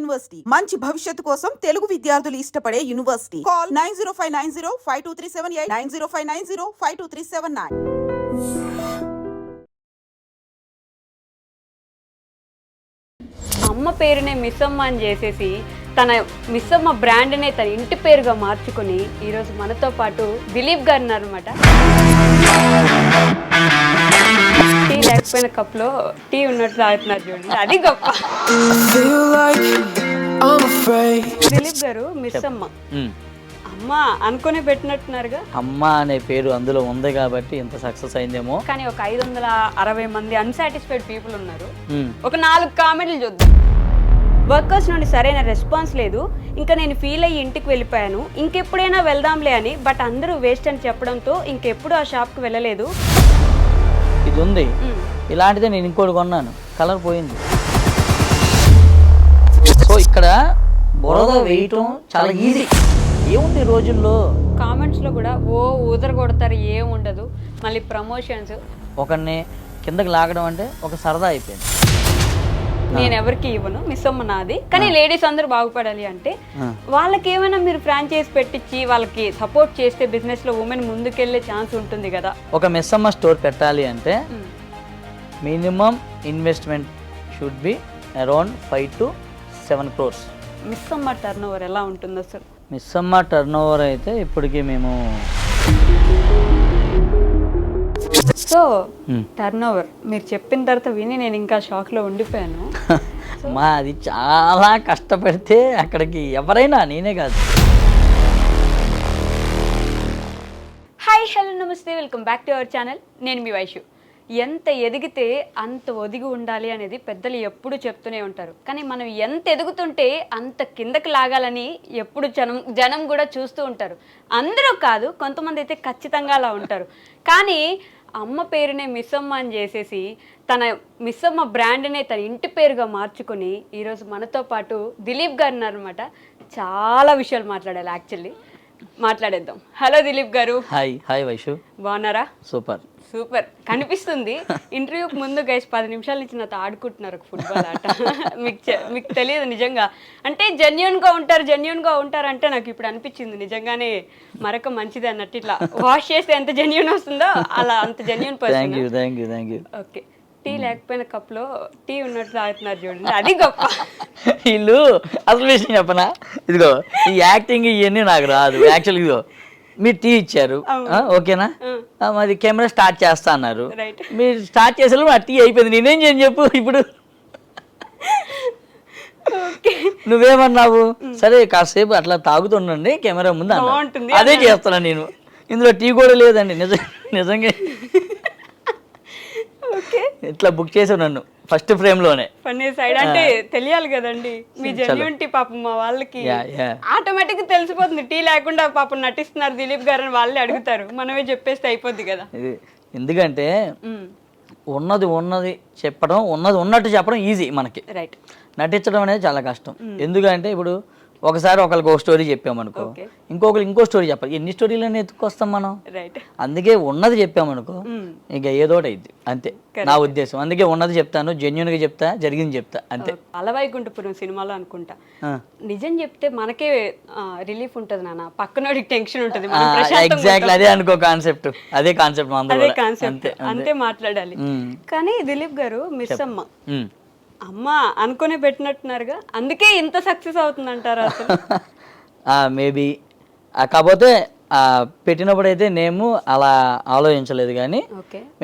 University మంచి భవిష్యత్తు కోసం తెలుగు విద్యార్థులు ఇష్టపడే యూనివర్సిటీ. కాల్ 9059052378 9059052379. అమ్మ పేరునే మిస్సమ్మ అని చేసేసి తన మిస్సమ్మ బ్రాండ్నే తన ఇంటి పేరుగా మార్చుకొని ఈరోజు మనతో పాటు దిలీప్ గారు ఉన్నారనమాట. టీ లేకపోయిన కప్లో టీ ఉన్నట్టు తాగుతున్నారు చూడండి, అది గొప్ప. దిలీప్ గారు మిస్సమ్మ అమ్మ అనుకునే పెట్టినట్టున్నారుగా. అమ్మ అనే పేరు అందులో ఉంది కాబట్టి ఇంత సక్సెస్ అయిందేమో. కానీ ఒక 560 మంది అన్సాటిస్ఫైడ్ పీపుల్ ఉన్నారు. ఒక 4 కామెంట్లు చూద్దాం. వర్కర్స్ నుండి సరైన రెస్పాన్స్ లేదు, ఇంకా నేను ఫీల్ అయ్యి ఇంటికి వెళ్ళిపోయాను, ఇంకెప్పుడైనా వెళ్దాంలే అని. బట్ అందరూ వేస్ట్ అని చెప్పడంతో ఇంకెప్పుడు ఆ షాప్కి వెళ్ళలేదు. ఇది ఉంది, ఇలాంటిదే నేను ఇంకోటి కొన్నాను, కలర్ పోయింది. సో ఇక్కడ బురద వేయటం చాలా ఈజీ. ఏముంది ఈ రోజుల్లో కామెంట్స్లో కూడా ఊదర కొడతారు, ఏం ఉండదు. మళ్ళీ ప్రమోషన్స్, ఒకరిని కిందకి లాగడం అంటే ఒక సరదా అయిపోయింది. నేను ఎవరికి ఇవ్వను, మిస్సమ్మ నాది. కానీ లేడీస్ అందరూ బాగుపడాలి అంటే వాళ్ళకి ఏమైనా మీరు ఫ్రాంచైజ్ పెట్టించి వాళ్ళకి సపోర్ట్ చేస్తే బిజినెస్ లో ఉమెన్ ముందుకెళ్లే ఛాన్స్ ఉంటుంది కదా. ఒక మిస్సమ్మ స్టోర్ పెట్టాలి అంటే minimum investment should be around 5 to 7 crores. Missamma turn over ఎలా ఉంటుంది అసలు? మిస్సమ్మ టర్న్ ఓవర్ అయితే ఇప్పటికి మేము సో టర్న్ ఓవర్ మీరు చెప్పిన తర్వాత విని నేను ఇంకా షాక్ లో ఉండిపోయాను. మా అది చాలా కష్టపడితే అక్కడికి ఎవరైనా, నేనే కాదు. హాయ్ హలో నమస్తే, welcome back to our channel. నేను మీ వైషు. ఎంత ఎదిగితే అంత ఒదిగి ఉండాలి అనేది పెద్దలు ఎప్పుడు చెప్తూనే ఉంటారు. కానీ మనం ఎంత ఎదుగుతుంటే అంత కిందకి లాగాలని ఎప్పుడు జనం కూడా చూస్తూ ఉంటారు. అందరూ కాదు, కొంతమంది అయితే ఖచ్చితంగా అలా ఉంటారు. కానీ అమ్మ పేరునే మిస్సమ్మ అని చేసేసి తన మిస్సమ్మ బ్రాండ్నే తన ఇంటి పేరుగా మార్చుకొని ఈరోజు మనతో పాటు దిలీప్ గారు ఉన్నారనమాట. చాలా విషయాలు మాట్లాడాలి, యాక్చువల్లీ మాట్లాడేద్దాం. హలో దిలీప్ గారు. హాయ్. హాయ్ వైషు, బాగున్నారా? సూపర్ సూపర్ కనిపిస్తుంది. ఇంటర్వ్యూకి ముందు గైస్ 10 నిమిషాల నుంచి నాతో ఆడుకుంటున్నారు ఒక ఫుట్బాల్ ఆట. మీకు తెలియదు నిజంగా, అంటే జెన్యూన్గా ఉంటారు అంటే నాకు ఇప్పుడు అనిపించింది నిజంగానే మరొక మంచిది అన్నట్టు. ఇట్లా వాష్ చేస్తే ఎంత జెన్యూన్ వస్తుందో అలా అంత జెన్యూన్ పర్సన్. ఓకే, టీ లేకపోయిన కప్లో టీ ఉన్నట్టు తాగుతున్నారు చూడండి, అది గొప్ప. వీళ్ళు అసలు విషయం చెప్పనా, ఇదిగో ఈ యాక్టింగ్ ఇవన్నీ నాకు రాదు. యాక్చువల్గా ఇదిగో మీరు టీ ఇచ్చారు, ఓకేనా, మరి కెమెరా స్టార్ట్ చేస్తా అన్నారు. మీరు స్టార్ట్ చేసేలో ఆ టీ అయిపోయింది. నేనేం చేయను చెప్పు ఇప్పుడు? నువ్వేమన్నావు? సరే కాసేపు అట్లా తాగుతుండండి కెమెరా ముందు, అదే చేస్తున్నా నేను. ఇందులో టీ కూడా లేదండి నిజంగా. ఇట్లా బుక్ చేసావు నన్ను ఫస్ట్ ఫ్రేమ్ లోనే. ఫన్నీ సైడ్ అంటే తెలియాలి కదండి మీ జెన్యూనిటీ. పాపం మా వాళ్ళకి ఆటోమేటిక్ గా తెలిసిపోతుంది, టీ లేకుండా పాపం నటిస్తున్నారు దిలీప్ గారు అని వాళ్ళే అడుగుతారు, మనమే చెప్పేస్తే అయిపోద్ది కదా. ఎందుకంటే ఉన్నది చెప్పడం, ఉన్నట్టు చెప్పడం ఈజీ మనకి. రైట్. నటించడం అనేది చాలా కష్టం. ఎందుకంటే ఇప్పుడు ఒకసారి ఒకరికి ఒక స్టోరీ చెప్పామనుకో, ఇంకొకరికి ఇంకో స్టోరీ చెప్పాలి. ఎన్ని స్టోరీలన్నీ ఎత్తుకొస్తాం మనం. అందుకే ఉన్నది చెప్పామనుకో ఇక ఏదోటి అయింది, అంతే నా ఉద్దేశం. అందుకే ఉన్నది చెప్తాను, జెన్యున్ గా చెప్తా, జరిగింది చెప్తా, అంతే. అలవైకుంఠపురం సినిమాలో అనుకుంటా నిజం చెప్తే మనకే రిలీఫ్ ఉంటది నాన్న, పక్కనోడికి టెన్షన్ ఉంటది. ఎగ్జాక్ట్లీ అదే అనుకో కాన్సెప్ట్, అదే కాన్సెప్ట్, అంతే మాట్లాడాలి. కానీ దిలీప్ గారు మిస్సమ్మ అమ్మ అనుకునే పెట్టినట్టున్నారుగా, అందుకే ఇంత సక్సెస్ అవుతుందంటారా అసలు? మేబీ, కాకపోతే పెట్టినప్పుడు అయితే నేను అలా ఆలోచించలేదు. కానీ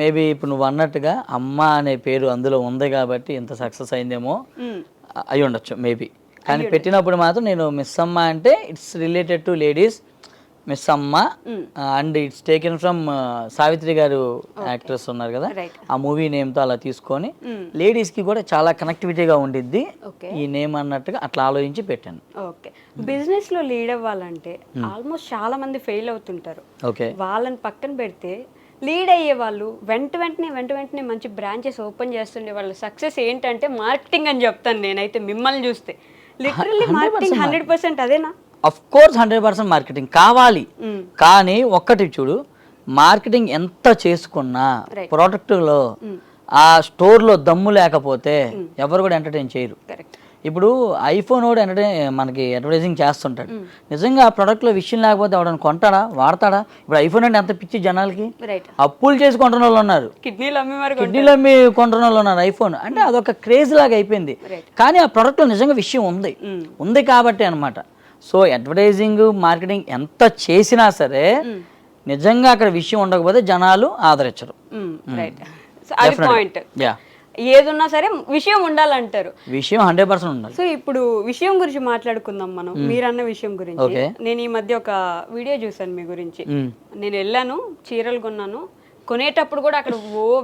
మేబీ ఇప్పుడు నువ్వు అన్నట్టుగా అమ్మ అనే పేరు అందులో ఉంది కాబట్టి ఇంత సక్సెస్ అయిందేమో, అయి ఉండొచ్చు మేబీ. కానీ పెట్టినప్పుడు మాత్రం నేను మిస్సమ్మ అంటే it's related to ladies, Missamma, and it's taken from Savitri గారు యాక్ట్రెస్ ఉన్నారు కదా, ఆ మూవీ నేమ్ తో అలా తీసుకొని లేడీస్ కి కూడా చాలా కనెక్టివిటీగా ఉండిద్ది ఈ నేమ్ అన్నట్టుగా అట్లా ఆలోచించి పెట్టాను. ఓకే, బిజినెస్ లో లీడ్ అవ్వాలంటే ఆల్మోస్ట్ చాలా మంది ఫెయిల్ అవుతుంటారు. ఓకే, వాళ్ళని పక్కన పెడితే లీడ్ అయ్యే వాళ్ళు వెంటనే మంచి బ్రాంచెస్ ఓపెన్ చేస్తుండే వాళ్ళ సక్సెస్ ఏంటంటే మార్కెటింగ్ అని చెప్తాను నేనైతే. మిమ్మల్ని చూస్తే లిటరల్లీ మార్కెటింగ్ 100%. అదేనా? అఫ్ కోర్స్ 100% మార్కెటింగ్ కావాలి. కానీ ఒక్కటి చూడు, మార్కెటింగ్ ఎంత చేసుకున్నా ప్రోడక్ట్లో ఆ స్టోర్లో దమ్ము లేకపోతే ఎవరు కూడా ఎంటర్టైన్ చేయరు. ఇప్పుడు ఐఫోన్ వాడు మనకి అడ్వర్టైజింగ్ చేస్తుంటాడు, నిజంగా ఆ ప్రోడక్ట్లో విషయం లేకపోతే ఎవడన్నా కొంటాడా, వాడతాడా? ఇప్పుడు ఐఫోన్ అంటే ఎంత పిచ్చి జనాలకి, అప్పులు చేసి కొంటున్న వాళ్ళు ఉన్నారు, కిడ్నీలు అమ్మి కొంటున్న వాళ్ళు ఉన్నారు ఐఫోన్ అంటే. అదొక క్రేజ్ లాగా అయిపోయింది. కానీ ఆ ప్రోడక్ట్లో నిజంగా విషయం ఉంది కాబట్టి అనమాట. సో అడ్వర్టైజింగ్ మార్కెటింగ్ ఎంత చేసినా సరే నిజంగా అక్కడ విషయం ఉండకపోతే జనాలు ఆదరించరు. ఏదున్నా సరే విషయం ఉండాలంటారు. విషయం 100% ఉండాలి. సో ఇప్పుడు విషయం గురించి మాట్లాడుకుందాం మనం. మీరన్న విషయం గురించి నేను ఈ మధ్య ఒక వీడియో చూసాను మీ గురించి. నేను వెళ్ళాను, చీరలు కొన్నాను. కొనేటప్పుడు కూడా అక్కడ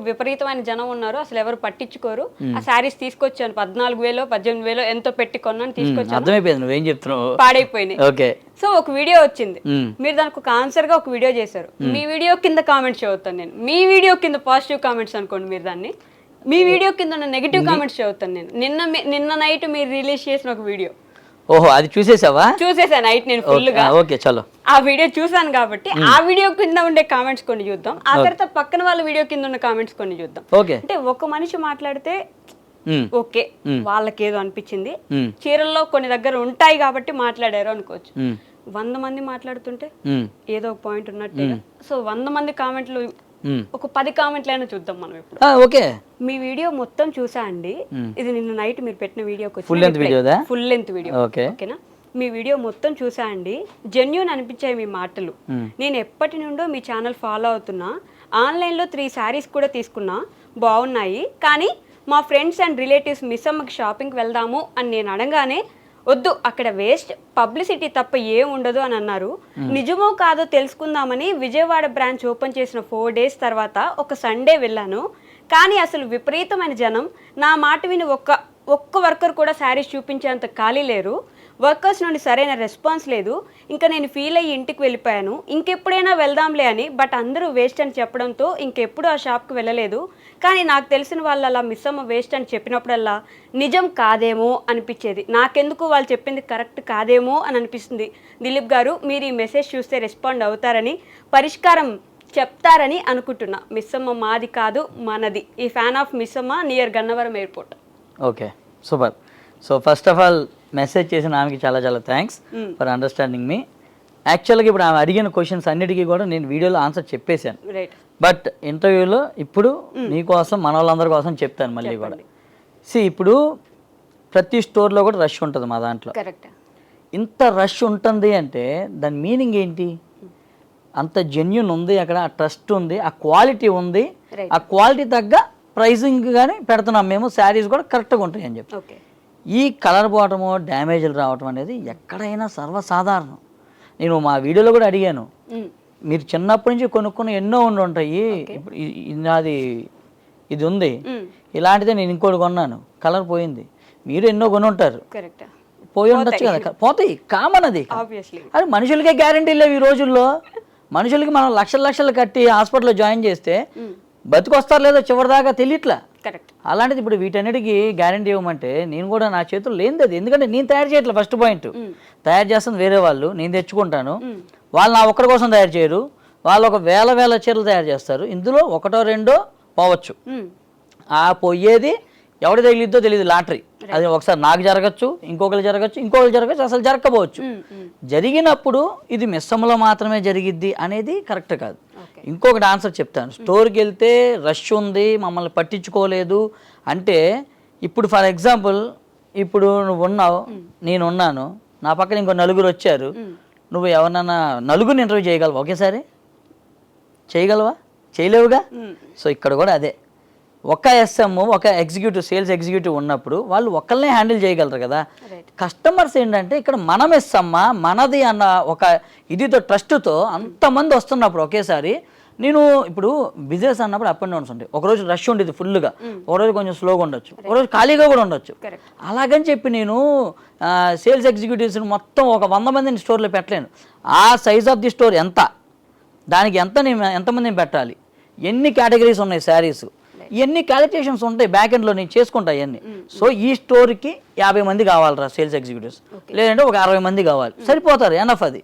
విపరీతమైన జనం ఉన్నారు, అసలు ఎవరు పట్టించుకోరు. ఆ శారీస్ తీసుకొచ్చాను, 14,000 18,000 ఎంతో పెట్టి కొన్నాను, తీసుకొచ్చాను. అర్థమైపోయింది నువ్వేం చెప్తున్నావు, పాడైపోయినాయి. సో ఒక వీడియో వచ్చింది, మీరు దానికి ఒక ఆన్సర్ గా ఒక వీడియో చేశారు. మీ వీడియో కింద కామెంట్స్ చదువుతాను నేను. మీ వీడియో కింద పాజిటివ్ కామెంట్స్ అనుకోండి మీరు దాన్ని, మీ వీడియో కింద నెగిటివ్ కామెంట్స్ చదువుతాను నేను. నిన్న నైట్ మీరు రిలీజ్ చేసిన ఒక వీడియో. ఓహో, అది చూసేసావా? చూసేసా నైట్ నేను ఫుల్ గా. ఓకే, చలో. ఆ వీడియో చూసాను కాబట్టి ఆ వీడియో కింద ఉండే కామెంట్స్ కొన్ని చూద్దాం, ఆ తర్వాత పక్కన వాళ్ళ వీడియో కింద ఉన్న కామెంట్స్ కొన్ని చూద్దాం. అంటే ఒక మనిషి మాట్లాడితే ఓకే, వాళ్ళకేదో అనిపించింది, చీరల్లో కొన్ని దగ్గర ఉంటాయి కాబట్టి మాట్లాడారు అనుకోవచ్చు. 100 మంది మాట్లాడుతుంటే ఏదో ఒక పాయింట్ ఉన్నట్టు. సో 100 మంది కామెంట్లు, ఒక 10 కామెంట్లు అయినా చూద్దాం మనం ఇప్పుడు. ఓకే, మీ వీడియో మొత్తం చూసా అండి. ఇది నిన్న నైట్ మీరు పెట్టిన వీడియోకి ఫుల్ లెంత్ వీడియో. ఓకేనా? మీ వీడియో మొత్తం చూసా అండి. జెన్యూన్ అనిపించాయి మీ మాటలు. నేను ఎప్పటి నుండో మీ ఛానల్ ఫాలో అవుతున్నా. ఆన్లైన్లో 3 శారీస్ కూడా తీసుకున్నా, బాగున్నాయి. కానీ మా ఫ్రెండ్స్ అండ్ రిలేటివ్స్ మిస్సమ్మకి షాపింగ్కి వెళ్దాము అని నేను అనగానే వద్దు, అక్కడ వేస్ట్ పబ్లిసిటీ తప్ప ఏం ఉండదు అని అన్నారు. నిజమో కాదో తెలుసుకుందామని విజయవాడ బ్రాంచ్ ఓపెన్ చేసిన 4 days తర్వాత ఒక సండే వెళ్ళాను. కానీ అసలు విపరీతమైన జనం. నా మాట విని ఒక్క వర్కర్ కూడా శారీస్ చూపించేంత ఖాళీ లేరు. వర్కర్స్ నుండి సరైన రెస్పాన్స్ లేదు. ఇంకా నేను ఫీల్ అయ్యి ఇంటికి వెళ్ళిపోయాను. ఇంకెప్పుడైనా వెళ్దాంలే అని. బట్ అందరూ వేస్ట్ అని చెప్పడంతో ఇంకెప్పుడు ఆ షాప్కి వెళ్ళలేదు. కానీ నాకు తెలిసిన వాళ్ళు అలా మిస్సమ్మ వేస్ట్ అని చెప్పినప్పుడల్లా నిజం కాదేమో అనిపించేది. నాకెందుకు వాళ్ళు చెప్పింది కరెక్ట్ కాదేమో అని అనిపిస్తుంది. దిలీప్ గారు, మీరు ఈ మెసేజ్ చూస్తే రెస్పాండ్ అవుతారని, పరిష్కారం చెప్తారని అనుకుంటున్నా. మిస్సమ్మ మాది కాదు, మనది. ఈ fan of Missamma, near Gannavaram airport. Okay, super. So first of all message చేసిన ఆమెకి చాలా చాలా థ్యాంక్స్ ఫర్ అండర్స్టాండింగ్ మీ. యాక్చువల్గా ఇప్పుడు ఆమె అడిగిన క్వశ్చన్స్ అన్నిటికీ కూడా నేను వీడియోలో ఆన్సర్ చెప్పేశాను. బట్ ఇంటర్వ్యూలో ఇప్పుడు మీకోసం, మన వాళ్ళందరి కోసం చెప్తాను మళ్ళీ కూడా. ఇప్పుడు ప్రతి స్టోర్లో కూడా రష్ ఉంటుంది మా దాంట్లో. ఇంత రష్ ఉంటుంది అంటే దాని మీనింగ్ ఏంటి? అంత జెన్యూన్ ఉంది అక్కడ, ఆ ట్రస్ట్ ఉంది, ఆ క్వాలిటీ ఉంది. ఆ క్వాలిటీ తగ్గ ప్రైజింగ్ కానీ పెడుతున్నాం మేము. శారీస్ కూడా కరెక్ట్గా ఉంటాయి అని చెప్పి. ఈ కలర్ పోవటము, డ్యామేజ్లు రావటం అనేది ఎక్కడైనా సర్వసాధారణం. నేను మా వీడియోలో కూడా అడిగాను, మీరు చిన్నప్పటి నుంచి కొనుక్కున్న ఎన్నో ఉంటాయి, ఇప్పుడు నాది ఇది ఉంది, ఇలాంటిదే నేను ఇంకోటి కొన్నాను, కలర్ పోయింది. మీరు ఎన్నో కొని ఉంటారు, పోయి ఉండొచ్చు కదా, పోతాయి, కామన్ అది. అది మనుషులకే గ్యారంటీ లేవు ఈ రోజుల్లో. మనుషులకి మనం లక్షలు కట్టి హాస్పిటల్లో జాయిన్ చేస్తే బతికొస్తారు లేదో చివరిదాకా తెలియట్లా. అలాంటిది ఇప్పుడు వీటన్నిటికీ గ్యారంటీ ఇవ్వమంటే నేను కూడా నా చేతుల్లో లేనిది అది. ఎందుకంటే నేను తయారు చేయట్లేదు. ఫస్ట్ పాయింట్, తయారు చేస్తుంది వేరే వాళ్ళు, నేను తెచ్చుకుంటాను. వాళ్ళు నా ఒక్కరి కోసం తయారు చేయరు, వాళ్ళు ఒక వేల చీరలు తయారు చేస్తారు. ఇందులో 1 2 పోవచ్చు. ఆ పోయేది ఎవడి తగిలిద్దో తెలియదు, లాటరీ. అది ఒకసారి నాకు జరగచ్చు, ఇంకొకరు జరగచ్చు, అసలు జరగకపోవచ్చు. జరిగినప్పుడు ఇది మిస్సమ్మలో మాత్రమే జరిగిద్ది అనేది కరెక్ట్ కాదు. ఇంకొకటి ఆన్సర్ చెప్తాను. స్టోర్కి వెళ్తే రష్ ఉంది, మమ్మల్ని పట్టించుకోలేదు అంటే, ఇప్పుడు ఫర్ ఎగ్జాంపుల్ ఇప్పుడు నువ్వు ఉన్నావు, నేను ఉన్నాను, నా పక్కన ఇంకో 4 వచ్చారు. నువ్వు ఎవరినన్నా 4 ఇంటర్వ్యూ చేయగలవా ఒకేసారి? చేయగలవా? చేయలేవుగా. సో ఇక్కడ కూడా అదే, ఒక ఎస్ఎం, ఒక ఎగ్జిక్యూటివ్, సేల్స్ ఎగ్జిక్యూటివ్ ఉన్నప్పుడు వాళ్ళు ఒకళ్ళనే హ్యాండిల్ చేయగలరు కదా. కస్టమర్స్ ఏంటంటే ఇక్కడ మనం ఇస్తామా, మనది అన్న ఒక ఇదితో, ట్రస్ట్తో అంతమంది వస్తున్నప్పుడు ఒకేసారి. నేను ఇప్పుడు బిజినెస్ అన్నప్పుడు అప్ అండ్ డౌన్స్ ఉంటాయి. ఒకరోజు రష్ ఉండేది ఫుల్గా, ఒకరోజు కొంచెం స్లోగా ఉండొచ్చు, ఒకరోజు ఖాళీగా కూడా ఉండొచ్చు. అలాగని చెప్పి నేను సేల్స్ ఎగ్జిక్యూటివ్స్ని మొత్తం ఒక 100 మందిని స్టోర్లో పెట్టలేను. ఆ సైజ్ ఆఫ్ ది స్టోర్ ఎంత, దానికి ఎంతమందిని పెట్టాలి, ఎన్ని కేటగిరీస్ ఉన్నాయి శారీస్, ఇవన్నీ క్యాలిక్యులేషన్స్ ఉంటాయి బ్యాక్ ఎండ్లో, నేను చేసుకుంటా ఇవన్నీ. సో ఈ స్టోర్కి 50 మంది కావాలరా సేల్స్ ఎగ్జిక్యూటివ్స్, లేదంటే ఒక 60 మంది కావాలి, సరిపోతారు, ఎనఫ్ అది.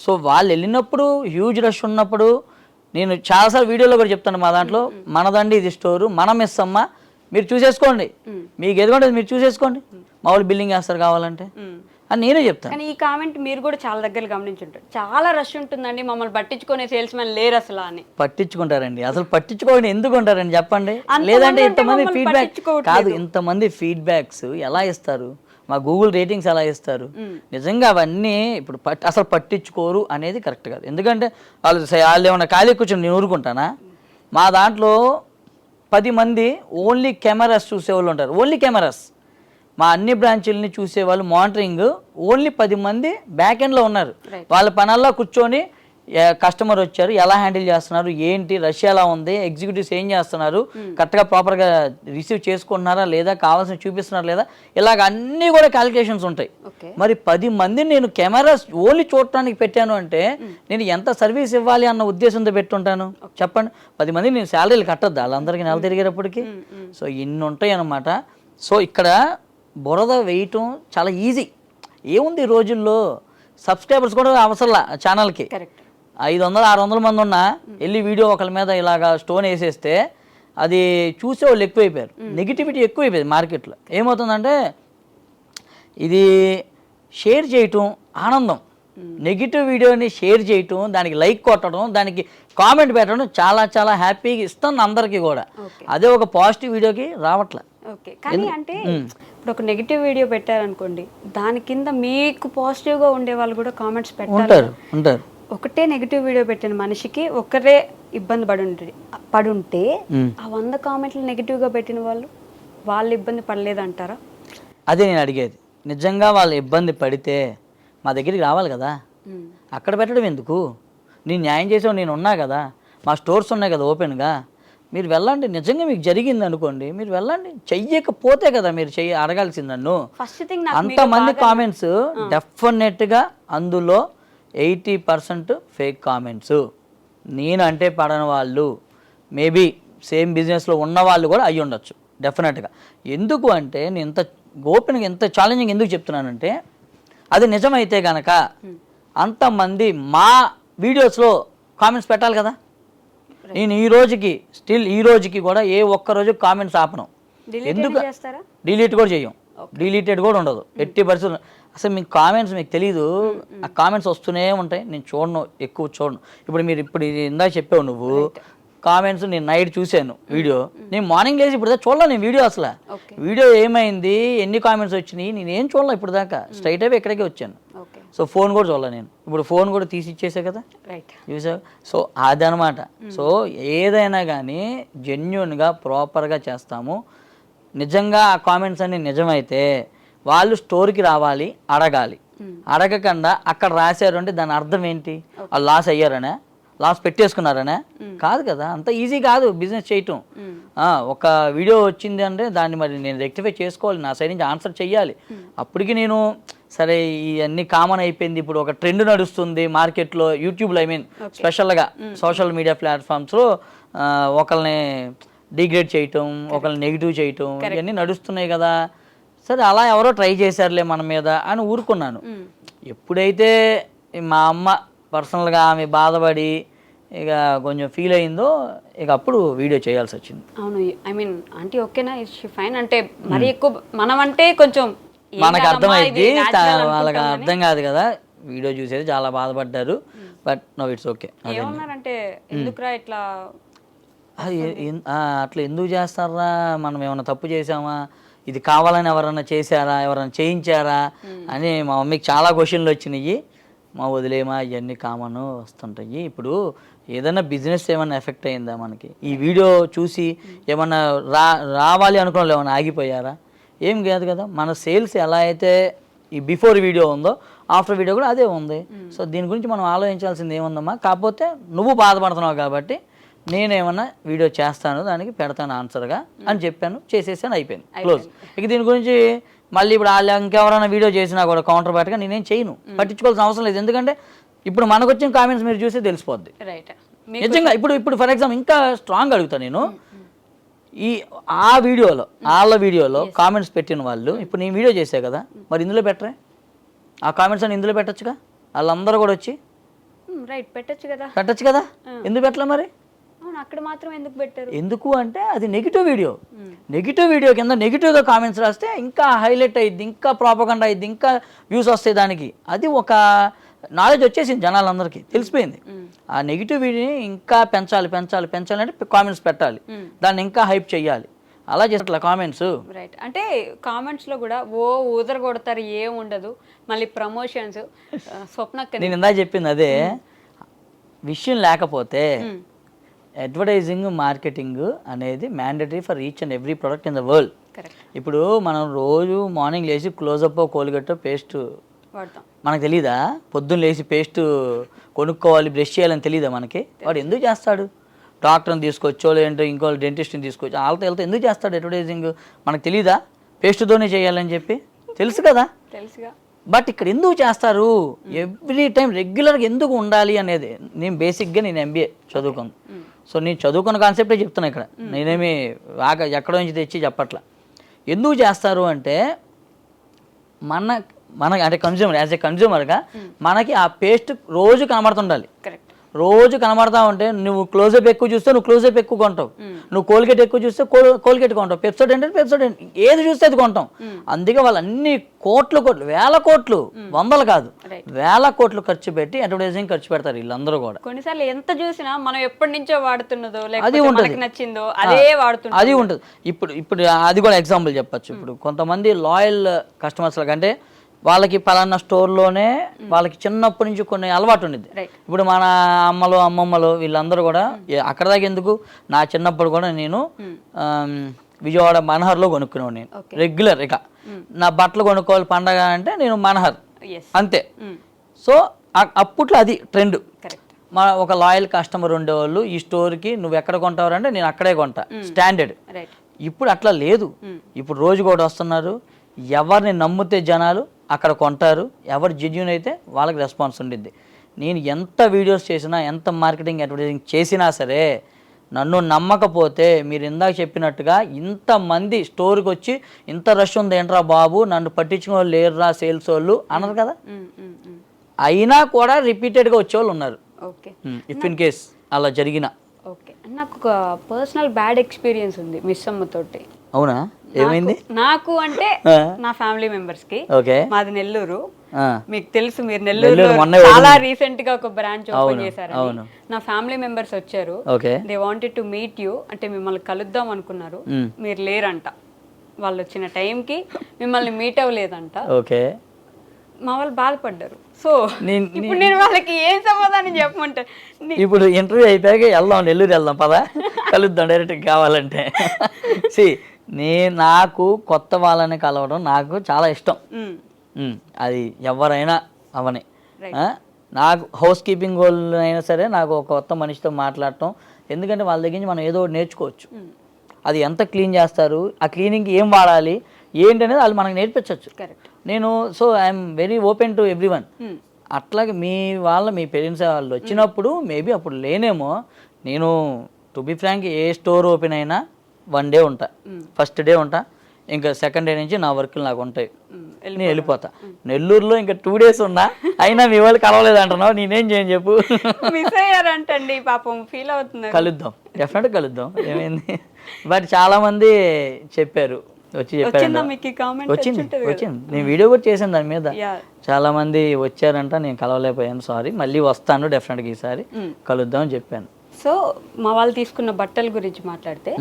సో వాళ్ళు వెళ్ళినప్పుడు హ్యూజ్ రష్ ఉన్నప్పుడు, నేను చాలాసార్లు వీడియోలో కూడా చెప్తాను, మా దాంట్లో మనదండి ఇది స్టోరు, మనం ఇస్తామా, మీరు చూసేసుకోండి, మీకు ఎదుగుంటే మీరు చూసేసుకోండి, మామూలు బిల్లింగ్ వేస్తారు కావాలంటే అని నేనే చెప్తాను. కానీ ఈ కామెంట్ మీరు కూడా చాలా దగ్గర గమనించుంటారు, చాలా రష్ ఉంటుందండి, మమ్మల్ని పట్టించుకునే సేల్స్ మ్యాన్ లేరు అసలు అని. పట్టించుకుంటారండి, అసలు పట్టించుకోండి ఎందుకు ఉంటారండి చెప్పండి. అంతమంది లేదంటే ఉంటే ఇంతమంది మమ్మల్ని ఫీడ్బ్యాక్ పట్టించుకోవట్లేదు. కాదు, ఇంతమంది ఫీడ్బ్యాక్స్ ఎలా ఇస్తారు, మా గూగుల్ రేటింగ్స్ ఎలా ఇస్తారు, నిజంగా అవన్నీ ఇప్పుడు అసలు పట్టించుకోరు అనేది కరెక్ట్ కాదు. ఎందుకంటే వాళ్ళు ఏమన్నా ఖాళీ కూర్చొని నేను ఊరుకుంటానా? మా దాంట్లో 10 మంది ఓన్లీ కెమెరాస్ చూసేవాళ్ళు ఉంటారు, ఓన్లీ కెమెరాస్. మా అన్ని బ్రాంచుల్ని చూసేవాళ్ళు మానిటరింగ్ ఓన్లీ 10 మంది బ్యాక్ ఎండ్లో ఉన్నారు. వాళ్ళ పనుల్లో కూర్చొని కస్టమర్ వచ్చారు ఎలా హ్యాండిల్ చేస్తున్నారు, ఏంటి రష్ ఎలా ఉంది, ఎగ్జిక్యూటివ్స్ ఏం చేస్తున్నారు, కరెక్ట్గా ప్రాపర్గా రిసీవ్ చేసుకుంటున్నారా లేదా, కావాల్సిన చూపిస్తున్నారా లేదా, ఇలాగ అన్నీ కూడా క్యాలిక్యులేషన్స్ ఉంటాయి. మరి 10 మందిని నేను కెమెరాస్ ఓన్లీ చూడటానికి పెట్టాను అంటే నేను ఎంత సర్వీస్ ఇవ్వాలి అన్న ఉద్దేశంతో పెట్టుంటాను చెప్పండి. 10 మంది నేను శాలరీలు కట్టద్దా వాళ్ళందరికీ నెల తిరిగేటప్పటికి? సో ఇన్ని ఉంటాయి అన్నమాట. సో ఇక్కడ బురద వేయటం చాలా ఈజీ. ఏముంది ఈ రోజుల్లో సబ్స్క్రైబర్స్ కూడా అవసరంలా ఛానల్కి. 500-600 మంది ఉన్నా వెళ్ళి వీడియో ఒకరి మీద ఇలాగా స్టోన్ వేసేస్తే అది చూసే వాళ్ళు ఎక్కువైపోయారు, నెగిటివిటీ ఎక్కువైపోయింది మార్కెట్లో. ఏమవుతుందంటే ఇది షేర్ చేయటం ఆనందం, నెగిటివ్ వీడియోని షేర్ చేయటం, దానికి లైక్ కొట్టడం, దానికి కామెంట్ పెట్టడం చాలా చాలా హ్యాపీగా ఇస్తుంది అందరికీ కూడా. అదే ఒక పాజిటివ్ వీడియోకి రావట్లే. ఓకే, కానీ అంటే ఇప్పుడు ఒక నెగిటివ్ వీడియో పెట్టారనుకోండి, దాని కింద మీకు పాజిటివ్గా ఉండే వాళ్ళు కూడా కామెంట్స్ పెట్టారు ఉంటారు. ఒకటే నెగిటివ్ వీడియో పెట్టిన మనిషికి ఒకరే ఇబ్బంది పడుంటే ఆ 100 కామెంట్లు నెగిటివ్గా పెట్టిన వాళ్ళు ఇబ్బంది పడలేదంటారా? అదే నేను అడిగేది. నిజంగా వాళ్ళు ఇబ్బంది పడితే మా దగ్గరికి రావాలి కదా, అక్కడ పెట్టడం ఎందుకు? నేను న్యాయం చేసావు, నేను ఉన్నా కదా, మా స్టోర్స్ ఉన్నాయి కదా ఓపెన్గా, మీరు వెళ్ళండి. నిజంగా మీకు జరిగింది అనుకోండి, మీరు వెళ్ళండి. చెయ్యకపోతే కదా మీరు అడగాల్సింది నన్ను. అంతమంది కామెంట్స్ డెఫినెట్గా అందులో 80% ఫేక్ కామెంట్స్. నేను అంటే పడని వాళ్ళు మేబీ సేమ్ బిజినెస్లో ఉన్న వాళ్ళు కూడా అయ్యి ఉండొచ్చు డెఫినెట్గా. ఎందుకు అంటే నేను ఇంత ఓపెన్గా ఎంత ఛాలెంజింగ్ ఎందుకు చెప్తున్నానంటే, అది నిజమైతే కనుక అంతమంది మా వీడియోస్లో కామెంట్స్ పెట్టాలి కదా. నేను ఈ రోజుకి కూడా ఏ ఒక్కరోజు కామెంట్స్ ఆపను. ఎందుకు డిలీట్ కూడా చేయం, డిలీటెడ్ కూడా ఉండదు 80%. అసలు మీకు కామెంట్స్ మీకు తెలీదు, ఆ కామెంట్స్ వస్తూనే ఉంటాయి. నేను ఎక్కువ చూడను. ఇప్పుడు ఇందాక చెప్పావు నువ్వు కామెంట్స్, నేను నైట్ చూశాను వీడియో, నేను మార్నింగ్ లేచి ఇప్పుడు దాకా చూడలే నేను వీడియో. అసలు వీడియో ఏమైంది, ఎన్ని కామెంట్స్ వచ్చినాయి నేనేం చూడలే ఇప్పుడు దాకా, స్ట్రైట్ అయిపోయి ఇక్కడికే వచ్చాను. సో ఫోన్ కూడా చూడలే నేను, ఇప్పుడు ఫోన్ కూడా తీసి ఇచ్చేసా కదా చూసావు. సో అదనమాట. సో ఏదైనా కానీ జెన్యున్గా ప్రాపర్గా చేస్తాము. నిజంగా ఆ కామెంట్స్ అన్ని నిజమైతే వాళ్ళు స్టోర్కి రావాలి, అడగాలి. అడగకుండా అక్కడ రాశారు అంటే దాని అర్థం ఏంటి? వాళ్ళు లాస్ అయ్యారనే, లాస్ పెట్టేసుకున్నారనే కాదు కదా. అంత ఈజీ కాదు బిజినెస్ చేయటం. ఒక వీడియో వచ్చింది అంటే దాన్ని మరి నేను రెక్టిఫై చేసుకోవాలి, నా సైడ్ నుంచి ఆన్సర్ చెయ్యాలి. అప్పటికి నేను సరే ఇవన్నీ కామన్ అయిపోయింది. ఇప్పుడు ఒక ట్రెండ్ నడుస్తుంది మార్కెట్లో, యూట్యూబ్లో, స్పెషల్గా సోషల్ మీడియా ప్లాట్ఫామ్స్లో ఒకరిని డిగ్రేడ్ చేయటం, ఒకరిని నెగిటివ్ చేయటం, ఇవన్నీ నడుస్తున్నాయి కదా. సరే అలా ఎవరో ట్రై చేశారులే మన మీద అని ఊరుకున్నాను. ఎప్పుడైతే మా అమ్మ పర్సనల్గా ఆమె బాధపడి ఇక కొంచెం ఫీల్ అయిందో ఇక అప్పుడు వీడియో చేయాల్సి వచ్చింది. అవును, ఆంటీ ఓకేనా, ఫైన్ అంటే మరి ఎక్కువ మనం అంటే కొంచెం మనకు అర్థమైంది, వాళ్ళకి అర్థం కాదు కదా. వీడియో చూసేది చాలా బాధపడ్డారు. But no it's okay. ఏమన్నారంటే ఎందుకురా ఇట్లా, అట్లా ఎందుకు చేస్తారా, మనం ఏమైనా తప్పు చేసామా, ఇది కావాలని ఎవరన్నా చేశారా, ఎవరైనా చేయించారా అని మా మమ్మీకి చాలా క్వశ్చన్లు వచ్చినాయి. మా వదిలేమా ఇవన్నీ కామన్ వస్తుంటాయి. ఇప్పుడు ఏదైనా బిజినెస్ ఏమైనా ఎఫెక్ట్ అయిందా మనకి? ఈ వీడియో చూసి ఏమన్నా రావాలి అనుకున్న ఏమైనా ఆగిపోయారా? ఏం కాదు కదా. మన సేల్స్ ఎలా అయితే ఈ బిఫోర్ వీడియో ఉందో ఆఫ్టర్ వీడియో కూడా అదే ఉంది. సో దీని గురించి మనం ఆలోచించాల్సింది ఏముందమ్మా. కాకపోతే నువ్వు బాధపడుతున్నావు కాబట్టి నేనేమన్నా వీడియో చేస్తాను, దానికి పెడతాను ఆన్సర్గా అని చెప్పాను, చేసేసాను, అయిపోయింది, క్లోజ్. ఇక దీని గురించి మళ్ళీ ఇప్పుడు వాళ్ళు ఇంకెవరైనా వీడియో చేసినా కూడా కౌంటర్ బ్యాట్గా నేనేం చేయను, పట్టించుకోవాల్సిన అవసరం లేదు. ఎందుకంటే ఇప్పుడు మనకు వచ్చిన కామెంట్స్ మీరు చూసి తెలిసిపోద్ది నిజంగా. ఇప్పుడు ఫర్ ఎగ్జాంపుల్ ఇంకా స్ట్రాంగ్ అడుగుతాను నేను, వాళ్ళ వీడియోలో కామెంట్స్ పెట్టిన వాళ్ళు ఇప్పుడు నేను వీడియో చేసా కదా, మరి ఇందులో పెట్టరే? ఆ కామెంట్స్ అని ఇందులో పెట్టచ్చుగా, వాళ్ళందరూ కూడా వచ్చి పెట్టచ్చు కదా. ఎందుకు పెట్టలే మరి? అవును, అక్కడ మాత్రం ఎందుకు పెట్టారు? ఎందుకు అంటే అది నెగిటివ్ వీడియో కింద నెగిటివ్గా కామెంట్స్ రాస్తే ఇంకా హైలైట్ అయ్యిద్ది, ఇంకా ప్రాపగండా అయ్యిద్ది, ఇంకా వ్యూస్ వస్తాయి దానికి. అది ఒక నాలెడ్జ్ వచ్చేసింది జనాలందరికీ, తెలిసిపోయింది. ఆ నెగిటివ్ వీడియోని ఇంకా పెంచాలి అంటే కామెంట్స్ పెట్టాలి, దాన్ని ఇంకా హైప్ చేయాలి. అలా చేసట్లా కామెంట్స్. రైట్. అంటే కామెంట్స్లో కూడా ఊదర కొడతారు, ఏం ఉండదు. మళ్ళీ ప్రమోషన్స్. స్వప్నక్క నేను ఇందాక చెప్పింది అదే విషయం. లేకపోతే అడ్వర్టైజింగ్ మార్కెటింగ్ అనేది mandatory for each and every product in the world. ఇప్పుడు మనం రోజు మార్నింగ్ లేచి క్లోజప్ కోల్గేట్ పేస్ట్ వాడతాం, మనకు తెలీదా? పొద్దున్న లేచి పేస్ట్ కొనుక్కోవాలి, బ్రష్ చేయాలని తెలీదా మనకి? వాడు ఎందుకు చేస్తాడు? డాక్టర్ని తీసుకొచ్చో లేదంటే ఇంకో డెంటిస్ట్ని తీసుకొచ్చో వాళ్ళతో ఎందుకు చేస్తాడు అడ్వర్టైజింగ్? మనకు తెలీదా పేస్ట్తోనే చేయాలని చెప్పి? తెలుసు కదా. తెలుసుగా. బట్ ఇక్కడ ఎందుకు చేస్తారు? ఎవ్రీ టైం రెగ్యులర్గా ఎందుకు ఉండాలి అనేది. నేను ఎంబీఏ చదువుకున్నాను. సో నేను చదువుకున్న కాన్సెప్టే చెప్తున్నా ఇక్కడ. నేనేమి ఎక్కడో నుంచి తెచ్చి చెప్పట్లా. ఎందుకు చేస్తారు అంటే మనకి అంటే కన్జ్యూమర్, యాజ్ ఏ కన్జ్యూమర్గా మనకి ఆ పేస్ట్ రోజు కనబడుతుండాలి. రోజు కనబడతా ఉంటే నువ్వు క్లోజప్ ఎక్కువ చూస్తే నువ్వు క్లోజప్ ఎక్కువ కొంటావు, నువ్వు కోల్గేట్ ఎక్కువ చూస్తే కోల్గేట్ కొంటావు, పెప్సోడెంట్ ఏది చూస్తే అది కొంటాం. అందుకే వాళ్ళు అన్ని కోట్లు వేల కోట్లు, వందలు కాదు వేల కోట్లు ఖర్చు పెట్టి అడ్వర్టైజింగ్ ఖర్చు పెడతారు వీళ్ళందరూ కూడా. కొన్నిసార్లు ఎంత చూసినా మనం ఎప్పటి నుంచో వాడుతున్నదో అది ఉంటుంది, నచ్చిందో అదే వాడుతుంది, అది ఉంటుంది. ఇప్పుడు అది కూడా ఎగ్జాంపుల్ చెప్పచ్చు. ఇప్పుడు కొంతమంది లాయల్ కస్టమర్స్ కంటే వాళ్ళకి పలానా స్టోర్లోనే వాళ్ళకి చిన్నప్పటి నుంచి కొన్ని అలవాటు ఉండేది. ఇప్పుడు మన అమ్మమ్మలు వీళ్ళందరూ కూడా అక్కడ దాకా ఎందుకు, నా చిన్నప్పుడు కూడా నేను విజయవాడ మనహర్లో కొనుక్కునేవాడు. నేను రెగ్యులర్ ఇక నా బట్టలు కొనుక్కోవాలి పండగ అంటే నేను మనహర్ అంతే. సో అప్పట్లో అది ట్రెండ్. మన ఒక లాయల్ కస్టమర్ ఉండేవాళ్ళు, ఈ స్టోర్కి నువ్వు ఎక్కడ కొంటావు అంటే నేను అక్కడే కొంటా, స్టాండర్డ్. ఇప్పుడు అట్లా లేదు. ఇప్పుడు రోజు కూడా వస్తున్నారు, ఎవరిని నమ్మితే జనాలు అక్కడ కొంటారు, ఎవరు జెన్యూన్ అయితే వాళ్ళకి రెస్పాన్స్ ఉండిద్ది. నేను ఎంత వీడియోస్ చేసినా, ఎంత మార్కెటింగ్ అడ్వర్టైజింగ్ చేసినా సరే నన్ను నమ్మకపోతే మీరు ఇందాక చెప్పినట్టుగా ఇంతమంది స్టోర్కి వచ్చి ఇంత రష్ ఉంది ఏంట్రా బాబు, నన్ను పట్టించుకునే వాళ్ళు లేరురా సేల్స్ వాళ్ళు అన్నారు కదా. అయినా కూడా రిపీటెడ్గా వచ్చేవాళ్ళు ఉన్నారు. ఇఫ్ ఇన్ కేస్ అలా జరిగిన. ఓకే, నాకు ఒక పర్సనల్ బ్యాడ్ ఎక్స్పీరియన్స్ ఉంది మిస్ అమ్మతోటి. అవునా? ఏమైంది? నాకు అంటే నా ఫ్యామిలీ మెంబర్స్ కి. మాది నెల్లూరు, మీకు తెలుసు, మీరు నెల్లూరు చాలా రీసెంట్ గా ఒక బ్రాంచ్ ఓపెన్ చేశారు. నా ఫ్యామిలీ మెంబర్స్ వచ్చారు, they wanted to meet you, అంటే మిమ్మల్ని కలుద్దాం అనుకున్నారు, మీరు లేరంట. వాళ్ళు వచ్చిన టైంకి మిమ్మల్ని మీట్ అవ్వలేదంట. మా వాళ్ళు బాధపడ్డారు. సో ఇప్పుడు నేను వాళ్ళకి ఏం సమాధానం చెప్పమంటే, ఇప్పుడు ఇంటర్వ్యూ అయిపోయాక వెళ్దాం, నెల్లూరు వెళ్దాం పదా, కలుద్దాం డైరెక్ట్ కావాలంటే. నాకు కొత్త వాళ్ళని కలవడం నాకు చాలా ఇష్టం. అది ఎవరైనా అవని. నాకు హౌస్ కీపింగ్ వాళ్ళు అయినా సరే నాకు ఒక కొత్త మనిషితో మాట్లాడటం, ఎందుకంటే వాళ్ళ దగ్గర నుంచి మనం ఏదో ఒకటి నేర్చుకోవచ్చు. అది ఎంత క్లీన్ చేస్తారు, ఆ క్లీనింగ్కి ఏం వాడాలి ఏంటి అనేది వాళ్ళు మనకు నేర్పించవచ్చు. నేను I am very open to everyone. అట్లాగే మీ పేరెంట్స్ వాళ్ళు వచ్చినప్పుడు మేబీ అప్పుడు లేనేమో. నేను to be frank a store open అయినా 1 డే ఉంటా, ఫస్ట్ డే ఉంటా, ఇంకా సెకండ్ డే నుంచి నా వర్క్లు నాకు ఉంటాయి, నేను వెళ్ళిపోతా. నెల్లూరులో ఇంకా 2 days ఉన్నా అయినా మీ వాళ్ళు కలవలేదు అంటున్నావు, నేనేం చేయను చెప్పు. మిస్ అయ్యారంటండి పాపం, ఫీల్ అవుతున్నారు. కలుద్దాం, డెఫినెట్గా కలుద్దాం, ఏమైంది. బట్ చాలా మంది చెప్పారు, వచ్చి చెప్పారు, వచ్చింది. నేను వీడియో కూడా చేశాను దాని మీద. చాలా మంది వచ్చారంట, నేను కలవలేకపోయాను, సారీ, మళ్ళీ వస్తాను డెఫినెట్గా ఈసారి కలుద్దాం అని చెప్పాను. సో మా వాళ్ళు తీసుకున్న బట్టల గురించి మాట్లాడితే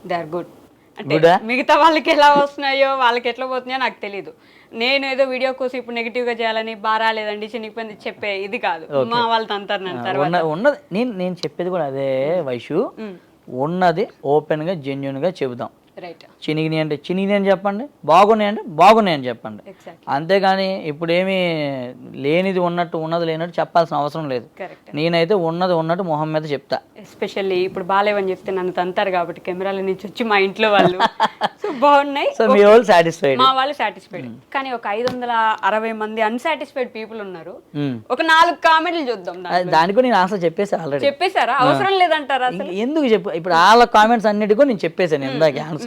దే ఆర్ గుడ్. అంటే మిగతా వాళ్ళకి ఎలా వస్తున్నాయో వాళ్ళకి ఎట్లా పోతున్నాయో నాకు తెలీదు. నేను ఏదో వీడియో కోసం ఇప్పుడు నెగిటివ్ గా చేయాలని బారాలేదండి చినిగిపోయింది చెప్పే ఇది కాదు. మా వాళ్ళతో అంటారు నన్ను తర్వాత. ఉన్నది నేను చెప్పేది కూడా అదే వైషు, ఉన్నది ఓపెన్ గా జెన్యున్ గా చెబుదాం. చినిగిని అంటే చినిగిని అని చెప్పండి, బాగున్నాయి అంటే బాగున్నాయి అని చెప్పండి. అంతేగాని ఇప్పుడు ఏమి లేనిది ఉన్నట్టు ఉన్నది లేనట్టు చెప్పాల్సిన అవసరం లేదు. నేనైతే ఉన్నది ఉన్నట్టు మొహం మీద చెప్తా. ఎస్పెషల్లీ ఇప్పుడు బాలేవని చెప్తే నన్ను తంతారు కాబట్టి కెమెరాల నుంచి వచ్చి మా ఇంట్లో వాళ్ళు బాగున్నాయి, సో మీ వాళ్ళు సాటిస్ఫైడ్, మా వాళ్ళు సాటిస్ఫైడ్. కానీ ఒక 560 మంది అన్సాటిస్ఫైడ్ పీపుల్ ఉన్నారు. ఒక 4 కామెంట్లు చూద్దాం. దానికి నేను ఆన్సర్ చెప్పేసి ఆల్రెడీ. చెప్పేశారా? అవసరం లేదంటారా? ఎందుకు చెప్పు, ఇప్పుడు వాళ్ళ కామెంట్స్ అన్నిటికీ నేను చెప్పేశాను ఇందాక ఆన్సర్.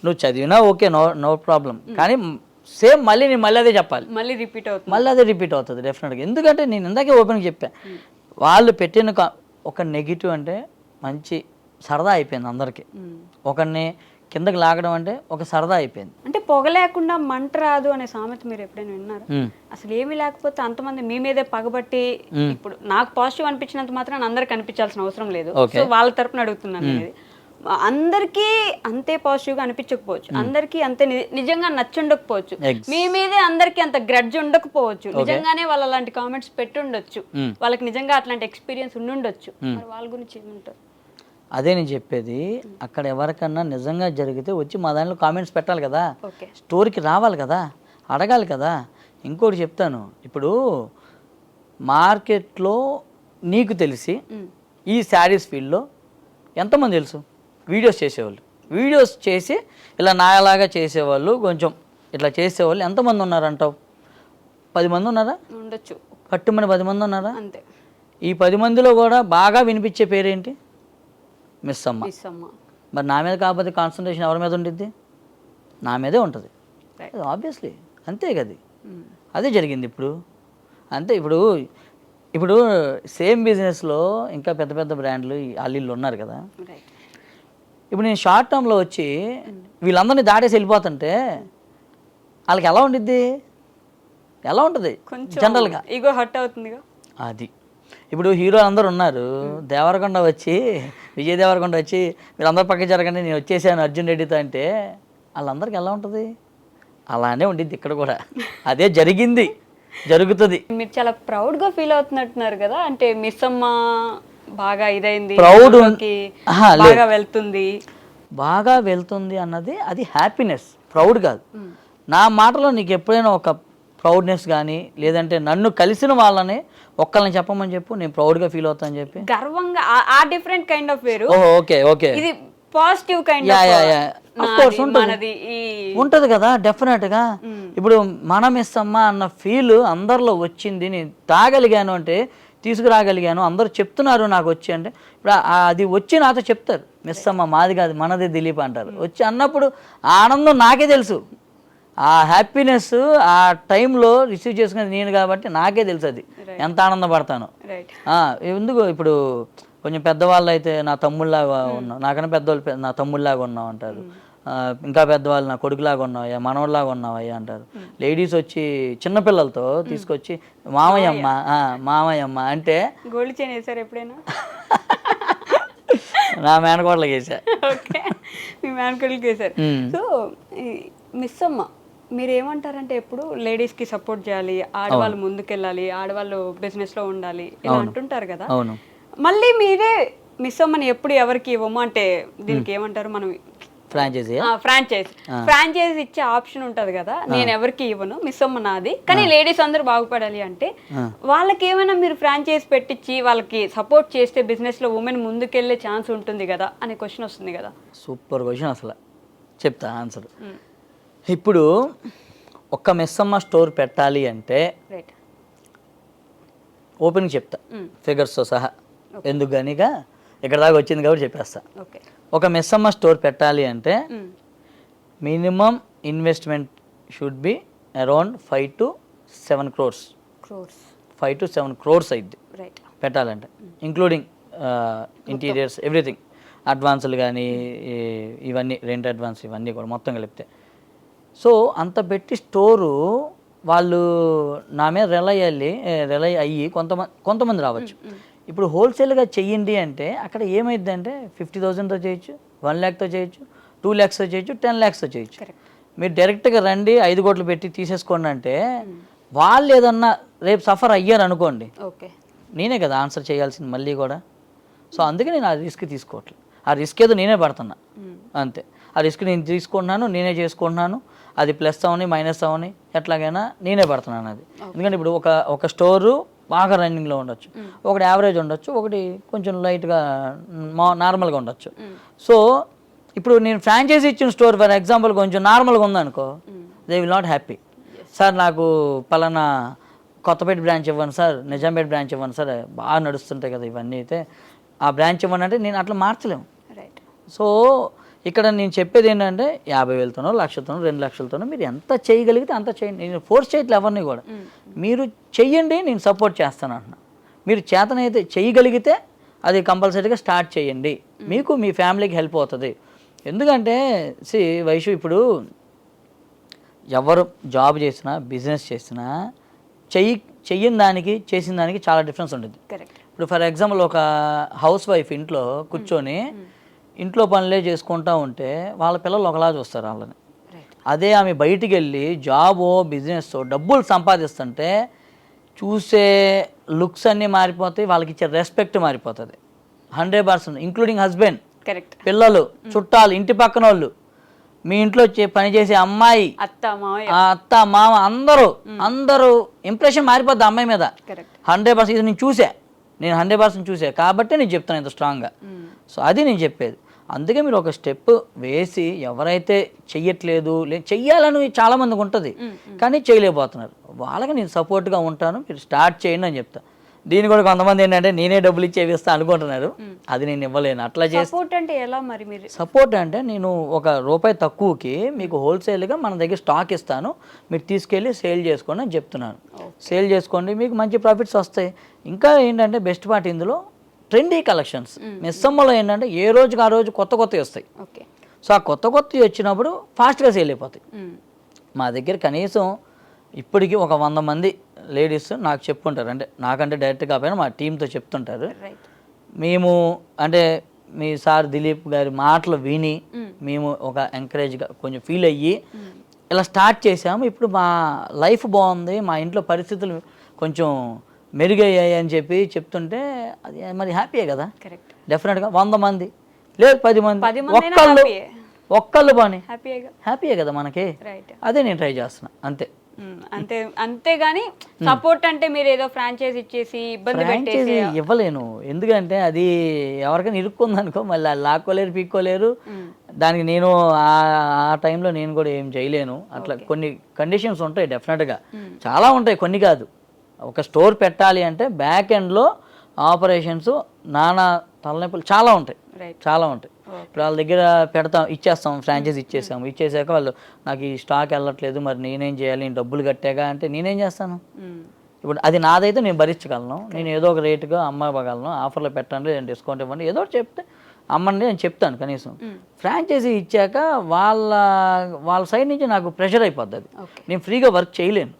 నువ్వు చదివినా ఓకే, నో ప్రాబ్లం, కానీ సేమ్ మళ్ళీ నేను మళ్ళీ అదే చెప్పాలి, మళ్ళీ అదే రిపీట్ అవుతుంది డెఫినెట్గా. ఎందుకంటే నేను ఇందాకే ఓపెన్గా చెప్పాను, వాళ్ళు పెట్టిన ఒక నెగిటివ్ అంటే మంచి సరదా అయిపోయింది అందరికీ. ఒకరిని కిందకి లాగడం అంటే ఒక సరదా అయిపోయింది. అంటే పొగ లేకుండా మంట రాదు అనే సామెత మీరు ఎప్పుడైనా విన్నారా? అసలు ఏమీ లేకపోతే అంతమంది మీ మీదే పగబట్టి, ఇప్పుడు నాకు పాజిటివ్ అనిపించినంత మాత్రం అందరికి అనిపించాల్సిన అవసరం లేదు. సో వాళ్ళ తరపున అడుగుతున్నాను అనేది. అందరికీ అంతే పాజిటివ్ గా అనిపించకపోవచ్చు, అందరికీ అంతే నిజంగా నచ్చుండకపోవచ్చు, మీ మీదే అందరికీ అంత గ్రడ్జ్ ఉండకపోవచ్చు, నిజంగానే వాళ్ళు అలాంటి కామెంట్స్ పెట్టుండొచ్చు, వాళ్ళకి నిజంగా అట్లాంటి ఎక్స్పీరియన్స్ ఉండుండొచ్చు. మరి వాళ్ళ గురించి ఏమంటారు? అదే నేను చెప్పేది, అక్కడ ఎవరికన్నా నిజంగా జరిగితే వచ్చి మా దాంట్లో కామెంట్స్ పెట్టాలి కదా, స్టోరీకి రావాలి కదా, అడగాలి కదా. ఇంకోటి చెప్తాను, ఇప్పుడు మార్కెట్లో నీకు తెలిసి ఈ శారీస్ ఫీల్డ్లో ఎంతమంది తెలుసు? వీడియోస్ చేసేవాళ్ళు, వీడియోస్ చేసి ఇలా నాలాగా చేసేవాళ్ళు, కొంచెం ఇట్లా చేసేవాళ్ళు ఎంతమంది ఉన్నారంటావు? 10 మంది ఉన్నారా? ఉండొచ్చు. పట్టుమని 10 మంది ఉన్నారా? అంతే. ఈ 10 మందిలో కూడా బాగా వినిపించే పేరేంటి? మిస్ అమ్మ. మరి నా మీద కాకపోతే కాన్సన్ట్రేషన్ ఎవరి మీద ఉండిద్ది? నా మీదే ఉంటుంది ఆబ్వియస్లీ. అంతే కదా, అదే జరిగింది ఇప్పుడు. అంతే. ఇప్పుడు సేమ్ బిజినెస్లో ఇంకా పెద్ద పెద్ద బ్రాండ్లు వాళ్ళు ఉన్నారు కదా. ఇప్పుడు నేను షార్ట్ టర్మ్లో వచ్చి వీళ్ళందరినీ దాటేసి వెళ్ళిపోతుంటే వాళ్ళకి ఎలా ఉండిద్ది? ఎలా ఉంటుంది జనరల్గా? ఈగో హర్ట్ అవుతుందిగా. అది ఇప్పుడు హీరో అందరు ఉన్నారు, దేవరకొండ వచ్చి, విజయ్ దేవరకొండ వచ్చి వీళ్ళందరూ పక్కకి జరగండి నేను వచ్చేసాను అర్జున్ రెడ్డితో అంటే వాళ్ళందరికీ ఎలా ఉంటుంది? అలానే ఉండిద్ది ఇక్కడ కూడా. అదే జరిగింది, జరుగుతుంది. మీరు చాలా ప్రౌడ్గా ఫీల్ అవుతున్నట్టున్నారు కదా, అంటే మిస్ అమ్మ బాగా ఇదైంది, ప్రౌడ్ బాగా వెళ్తుంది, బాగా వెళ్తుంది అన్నది అది హ్యాపీనెస్, ప్రౌడ్ కాదు. నా మాటలో నీకు ఎప్పుడైనా ఒక ప్రౌడ్నెస్ కానీ, లేదంటే నన్ను కలిసిన వాళ్ళని ఒక్కళ్ళని చెప్పమని చెప్పు, నేను ప్రౌడ్గా ఫీల్ అవుతాను అని చెప్పి. గర్వంగా ఆ డిఫరెంట్ కైండ్ ఆఫ్ వేరు. ఓకే ఓకే, ఇది పాజిటివ్ కైండ్ ఉంటుంది కదా డెఫినెట్గా. ఇప్పుడు మనం ఇస్తామా అన్న ఫీల్ అందరిలో వచ్చింది, నేను తాగలిగాను అంటే, తీసుకురాగలిగాను, అందరూ చెప్తున్నారు నాకు వచ్చి అంటే. ఇప్పుడు అది వచ్చి నాతో చెప్తారు, మిస్ అమ్మ మాది కాదు మనది దిలీప్ అంటారు. వచ్చి అన్నప్పుడు ఆనందం నాకే తెలుసు, ఆ హ్యాపీనెస్ ఆ టైంలో రిసీవ్ చేసుకునేది నేను కాబట్టి నాకే తెలుసు అది ఎంత ఆనందపడతాను. ఎందుకు ఇప్పుడు కొంచెం పెద్దవాళ్ళు అయితే నా తమ్ముళ్ళలాగా ఉన్నావు, నాకన్నా పెద్దవాళ్ళు నా తమ్ముళ్ళలాగా ఉన్నావు అంటారు. ఇంకా పెద్దవాళ్ళు నా కొడుకులాగా ఉన్నావయ్యా, మనవడిలాగా ఉన్నావయ్యా అంటారు. లేడీస్ వచ్చి చిన్నపిల్లలతో తీసుకొచ్చి మామయ్యమ్మ మామయ్యమ్మ అంటే గోల్డ్ చైన్ వేసారు ఎప్పుడైనా? నా మేనకోడలకి వేసా. ఓకే, మీ మేనకోడలకి వేసారు. సో మిస్ అమ్మ మీరు ఏమంటారంటే, ఎప్పుడు లేడీస్కి సపోర్ట్ చేయాలి, ఆడవాళ్ళు ముందుకెళ్ళాలి, ఆడవాళ్ళు బిజినెస్లో ఉండాలి ఇలా అంటుంటారు కదా. అవును. మళ్ళీ మీరే మిస్ అమ్మని ఎప్పుడు ఎవరికి ఇవ్వము అంటే దీనికి ఏమంటారు? మనం ఫ్రాంచైజ్ ఇచ్చే ఆప్షన్ ఉంటది కదా, నేను ఎవరికి ఇవ్వను, మిస్ అమ్మ నాది, కానీ లేడీస్ అందరూ బాగుపడాలి అంటే వాళ్ళకి ఏమైనా మీరు ఫ్రాంచైజ్ పెట్టించి వాళ్ళకి సపోర్ట్ చేస్తే బిజినెస్ లో ఉమెన్ ముందుకెళ్లే ఛాన్స్ ఉంటుంది కదా అనే క్వశ్చన్ వస్తుంది కదా. సూపర్ క్వశ్చన్, అసలు చెప్తా ఆన్సర్. ఇప్పుడు ఒక్క మిస్ అమ్మ స్టోర్ పెట్టాలి అంటే ఓపెన్గా చెప్తా, ఫిగర్స్తో సహా. ఎందుకు కానీగా ఇక్కడ దాకా వచ్చింది కాబట్టి చెప్పేస్తా. ఒక మిస్ అమ్మ స్టోర్ పెట్టాలి అంటే minimum investment should be around 5 to 7 crores. 5 to 7 crores అయింది పెట్టాలంటే, ఇంక్లూడింగ్ ఇంటీరియర్స్ ఎవ్రీథింగ్, అడ్వాన్సులు కానీ ఇవన్నీ, రెంట్ అడ్వాన్స్ ఇవన్నీ కూడా మొత్తం కలిపితే. సో అంత పెట్టి స్టోరు వాళ్ళు నా మీద రిలై అయ్యి కొంతమంది రావచ్చు. ఇప్పుడు హోల్సేల్గా చెయ్యండి అంటే అక్కడ ఏమైంది అంటే 50,000తో చేయొచ్చు, 1 lakhతో చేయొచ్చు, 2 lakhsతో చేయొచ్చు, 10 lakhsతో చేయొచ్చు. మీరు డైరెక్ట్గా రండి 5 కోట్లు పెట్టి తీసేసుకోండి అంటే వాళ్ళు ఏదన్నా రేపు సఫర్ అయ్యారు అనుకోండి, నేనే కదా ఆన్సర్ చేయాల్సింది మళ్ళీ కూడా. సో అందుకే నేను ఆ రిస్క్ తీసుకోవట్లేదు. ఆ రిస్క్ ఏదో నేనే పడుతున్నా అంతే. ఆ రిస్క్ నేను తీసుకుంటున్నాను, నేనే చేసుకుంటున్నాను. అది ప్లస్ అవని మైనస్ అవని ఎట్లాగైనా నేనే పడుతున్నాను అది. ఎందుకంటే ఇప్పుడు ఒక స్టోరు బాగా రన్నింగ్లో ఉండొచ్చు, ఒకటి యావరేజ్ ఉండొచ్చు, ఒకటి కొంచెం లైట్గా నార్మల్గా ఉండొచ్చు. సో ఇప్పుడు నేను ఫ్రాంచైజీ ఇచ్చిన స్టోర్ ఫర్ ఎగ్జాంపుల్ కొంచెం నార్మల్గా ఉందనుకో, they will not happy. Sir నాకు పలానా కొత్తపేట బ్రాంచ్ ఇవ్వండి సార్, నిజాంపేట బ్రాంచ్ ఇవ్వండి సార్, బాగా నడుస్తుంటాయి కదా ఇవన్నీ, అయితే ఆ బ్రాంచ్ ఇవ్వండి అంటే నేను అట్లా మార్చలేము. సో ఇక్కడ నేను చెప్పేది ఏంటంటే 50,000తోనో 1,00,000తోనో 2 లక్షలతోనో మీరు ఎంత చేయగలిగితే అంత చేయండి. నేను ఫోర్స్ చేయట్లేదు ఎవరిని కూడా, మీరు చెయ్యండి నేను సపోర్ట్ చేస్తాను అంటున్నా. మీరు చేతనైతే చేయగలిగితే అది కంపల్సరీగా స్టార్ట్ చేయండి, మీకు మీ ఫ్యామిలీకి హెల్ప్ అవుతుంది. ఎందుకంటే వైషు ఇప్పుడు ఎవరు జాబ్ చేసినా బిజినెస్ చేసినా చెయ్యని దానికి చేసిన దానికి చాలా డిఫరెన్స్ ఉంటుంది. ఇప్పుడు ఫర్ ఎగ్జాంపుల్ ఒక హౌస్ వైఫ్ ఇంట్లో కూర్చొని ఇంట్లో పనులే చేసుకుంటూ ఉంటే వాళ్ళ పిల్లలు ఒకలా చూస్తారు వాళ్ళని. అదే ఆమె బయటికి వెళ్ళి జాబో బిజినెస్ డబ్బులు సంపాదిస్తుంటే చూసే లుక్స్ అన్నీ మారిపోతాయి, వాళ్ళకి ఇచ్చే రెస్పెక్ట్ మారిపోతుంది 100%, ఇంక్లూడింగ్ హస్బెండ్, పిల్లలు, చుట్టాలు, ఇంటి పక్కన వాళ్ళు, మీ ఇంట్లో పనిచేసే అమ్మాయి, అత్త మామ, అందరూ ఇంప్రెషన్ మారిపోద్ది అమ్మాయి మీద 100%. ఇది నేను 100% చూసా కాబట్టి నేను చెప్తాను ఇంత స్ట్రాంగ్గా. సో అది నేను చెప్పేది. అందుకే మీరు ఒక స్టెప్ వేసి ఎవరైతే చెయ్యట్లేదు చెయ్యాలని చాలామందికి ఉంటుంది కానీ చేయలేకపోతున్నారు, వాళ్ళకి నేను సపోర్ట్గా ఉంటాను, మీరు స్టార్ట్ చేయండి అని చెప్తాను. దీన్ని కూడా కొంతమంది ఏంటంటే నేనే డబ్బులు ఇచ్చేవిస్తా అనుకుంటున్నారు, అది నేను ఇవ్వలేను. అట్లా చేసి సపోర్ట్ అంటే నేను ₹1 తక్కువకి మీకు హోల్సేల్గా మన దగ్గర స్టాక్ ఇస్తాను, మీరు తీసుకెళ్ళి సేల్ చేసుకోండి అని చెప్తున్నాను. సేల్ చేసుకోండి, మీకు మంచి ప్రాఫిట్స్ వస్తాయి. ఇంకా ఏంటంటే బెస్ట్ పార్ట్ ఇందులో ట్రెండీ కలెక్షన్స్. మిస్సమ్మలో ఏంటంటే ఏ రోజుకి ఆ రోజు కొత్తవి వస్తాయి. సో ఆ కొత్తవి వచ్చినప్పుడు ఫాస్ట్గా సేల్ అయిపోతాయి. మా దగ్గర కనీసం ఇప్పటికీ 100 మంది లేడీస్ నాకు చెప్పుకుంటారు, అంటే నాకంటే డైరెక్ట్ కాకపోయినా మా టీంతో చెప్తుంటారు. మేము అంటే మీ సార్ దిలీప్ గారి మాటలు విని మేము ఒక ఎంకరేజ్గా కొంచెం ఫీల్ అయ్యి ఇలా స్టార్ట్ చేసాము. ఇప్పుడు మా లైఫ్ బాగుంది, మా ఇంట్లో పరిస్థితులు కొంచెం మెరుగయ్యాయి అని చెప్పి చెప్తుంటే అది మరి హ్యాపీయే కదా. డెఫినెట్గా 100 మంది లేదు 10 మంది ఒక్కళ్ళు బాని హ్యాపీయే కదా మనకి. అదే నేను ట్రై చేస్తున్నా అంతే. అంతేగాని సపోర్ట్ అంటే మీరు ఏదో ఫ్రాంచైజ్ ఇచ్చేసి ఇబ్బంది పెట్టేసి ఇవ్వలేను. ఎందుకంటే అది ఎవరికైనా ఇరుక్కుందనుకో మళ్ళీ లాక్కోలేరు, పీక్కోలేరు. దానికి నేను ఆ టైంలో నేను కూడా ఏం చేయలేను. అట్లా కొన్ని కండిషన్స్ ఉంటాయి డెఫినెట్గా, చాలా ఉంటాయి, కొన్ని కాదు. ఒక స్టోర్ పెట్టాలి అంటే బ్యాక్ ఎండ్లో ఆపరేషన్స్, నానా తలనొప్పులు చాలా ఉంటాయి. ఇప్పుడు వాళ్ళ దగ్గర ఇచ్చేస్తాం, ఫ్రాంచైజ్ ఇచ్చేసాక వాళ్ళు నాకు ఈ స్టాక్ వెళ్ళట్లేదు, మరి నేనేం చేయాలి, నేను డబ్బులు కట్టాగా అంటే నేనేం చేస్తాను. ఇప్పుడు అది నాదైతే నేను భరించగలను, నేను ఏదో ఒక రేటుగా అమ్మగలను, ఆఫర్లో పెట్టండి, డిస్కౌంట్ ఇవ్వండి, ఏదో ఒకటి చెప్తే అమ్మండి నేను చెప్తాను. కనీసం ఫ్రాంచైజీ ఇచ్చాక వాళ్ళ సైడ్ నుంచి నాకు ప్రెషర్ అయిపోద్ది, అది నేను ఫ్రీగా వర్క్ చేయలేను.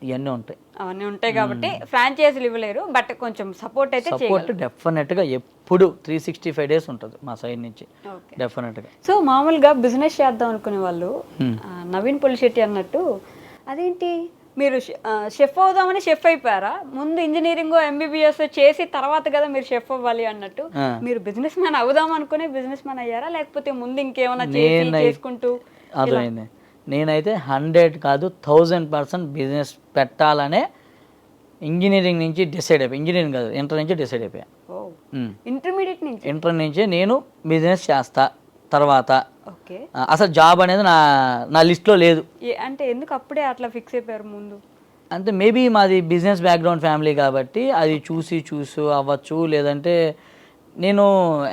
ఇవన్నీ ఉంటాయి కాబట్టి ఫ్రాంచైజీలు ఇవ్వలేరు, బట్ కొంచెం సపోర్ట్ డెఫినెట్గా ఎప్పుడు 365 days ఉంటుంది మా సైడ్ నుంచి డెఫినెట్గా. సో మామూలుగా బిజినెస్ చేద్దాం అనుకునే వాళ్ళు నవీన్ పులిశెట్టి అన్నట్టు అదేంటి మీరు షెఫ్ అవుదామని షెఫ్ అయిపోయారా, ముందు ఇంజనీరింగ్ MBBS చేసి తర్వాత కదా మీరు షెఫ్ అవ్వాలి అన్నట్టు, మీరు బిజినెస్ మ్యాన్ అవుదాం అనుకునే బిజినెస్ మ్యాన్ అయ్యారా, లేకపోతే ముందు ఇంకేమైనా చేసుకుంటూ? అర్థమైంది. నేనైతే 100 కాదు 1000% బిజినెస్ పెట్టాలనే ఇంజనీరింగ్ నుంచి డిసైడ్ అయిపోయి, ఇంజనీరింగ్ కాదు ఇంటర్ నుంచి డిసైడ్ అయిపోయా. ఇంటర్ నుంచి నేను బిజినెస్ చేస్తా. తర్వాత అసలు జాబ్ అనేది నా లిస్ట్లో లేదు. అంటే ఎందుకు అప్పుడే అట్లా ఫిక్స్ అయిపోయారు ముందు? అంటే మేబీ మాది బిజినెస్ బ్యాక్గ్రౌండ్ ఫ్యామిలీ కాబట్టి అది చూసి అవ్వచ్చు. లేదంటే నేను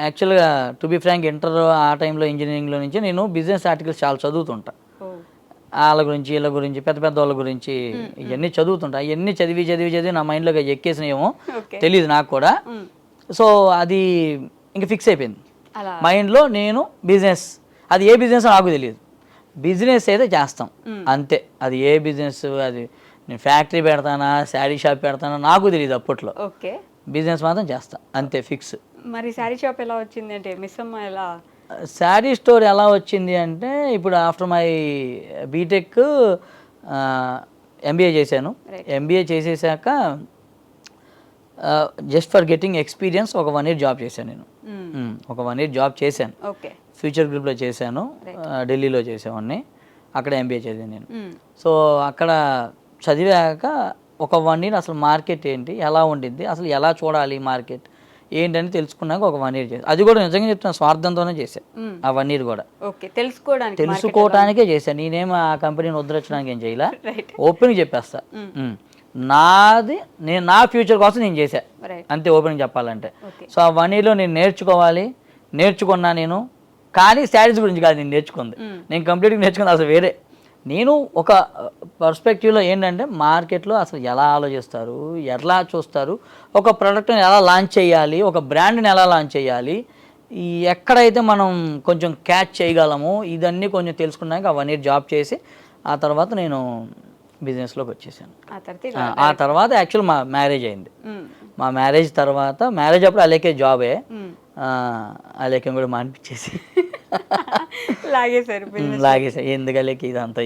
యాక్చువల్గా టు బి ఫ్రాంక్ ఇంటర్ ఆ టైంలో ఇంజనీరింగ్లో నుంచి నేను బిజినెస్ ఆర్టికల్స్ చాలా చదువుతుంటా. వాళ్ళ గురించి వీళ్ళ గురించి పెద్ద వాళ్ళ గురించి ఇవన్నీ చదువుతుంటా. అవన్నీ చదివి నా మైండ్లోకి ఎక్కేసినేమో తెలియదు నాకు కూడా. సో అది ఇంక ఫిక్స్ అయిపోయింది మైండ్లో. నేను బిజినెస్, అది ఏ బిజినెస్ నాకు తెలియదు, బిజినెస్ అయితే చేస్తాం అంతే. అది ఏ బిజినెస్, అది నేను ఫ్యాక్టరీ పెడతానా శారీ షాప్ పెడతానా నాకు తెలియదు అప్పట్లో. బిజినెస్ మాత్రం చేస్తా అంతే, ఫిక్స్. మరి శారీ షాప్ ఎలా వచ్చింది అంటే మిస్సమ్మ ఎలా? శారీ స్టోర్ ఎలా వచ్చింది అంటే ఇప్పుడు ఆఫ్టర్ మై బీటెక్ MBA చేశాను. MBA చేసేసాక జస్ట్ ఫర్ గెటింగ్ ఎక్స్పీరియన్స్ ఒక 1 year జాబ్ చేశాను నేను. ఒక 1 year జాబ్ చేశాను, ఫ్యూచర్ గ్రూప్లో చేశాను, ఢిల్లీలో చేసేవాడిని. అక్కడ MBA చదివాను నేను. సో అక్కడ చదివాక ఒక 1 year అసలు మార్కెట్ ఏంటి, ఎలా ఉండిద్ది, అసలు ఎలా చూడాలి మార్కెట్ ఏంటని తెలుసుకున్నాక ఒక 1 year చేశాను. అది కూడా నిజంగా చెప్తున్నా స్వార్థంతోనే చేశాను ఆ 1 year కూడా, తెలుసుకోవడానికే చేశాను. నేనేం ఆ కంపెనీని వదిలించడానికి ఏం చేయలే, ఓపెన్గా చెప్పేస్తా. నాది నేను నా ఫ్యూచర్ కోసం నేను చేశా అంతే, ఓపెన్గా చెప్పాలంటే. సో ఆ 1 yearలో నేను నేర్చుకున్నా నేను. కానీ శారీస్ గురించి కాదు నేను నేర్చుకుంది, నేను కంప్లీట్గా నేర్చుకుంది అసలు వేరే నేను ఒక పర్స్పెక్టివ్లో ఏంటంటే మార్కెట్లో అసలు ఎలా ఆలోచిస్తారు, ఎలా చూస్తారు, ఒక ప్రోడక్ట్ని ఎలా లాంచ్ చేయాలి, ఒక బ్రాండ్ని ఎలా లాంచ్ చేయాలి, ఈ ఎక్కడైతే మనం కొంచెం క్యాచ్ చేయగలమో ఇదన్నీ కొంచెం తెలుసుకున్నాక 1 year జాబ్ చేసి ఆ తర్వాత నేను బిజినెస్లోకి వచ్చేసాను. ఆ తర్వాత యాక్చువల్ మా మ్యారేజ్ అయింది. మా మ్యారేజ్ తర్వాత మ్యారేజ్ అప్పుడు అలేకే జాబే, అలేకే కూడా మానిపించేసి లాగేసారు. ఎందుకలేక ఇదంతా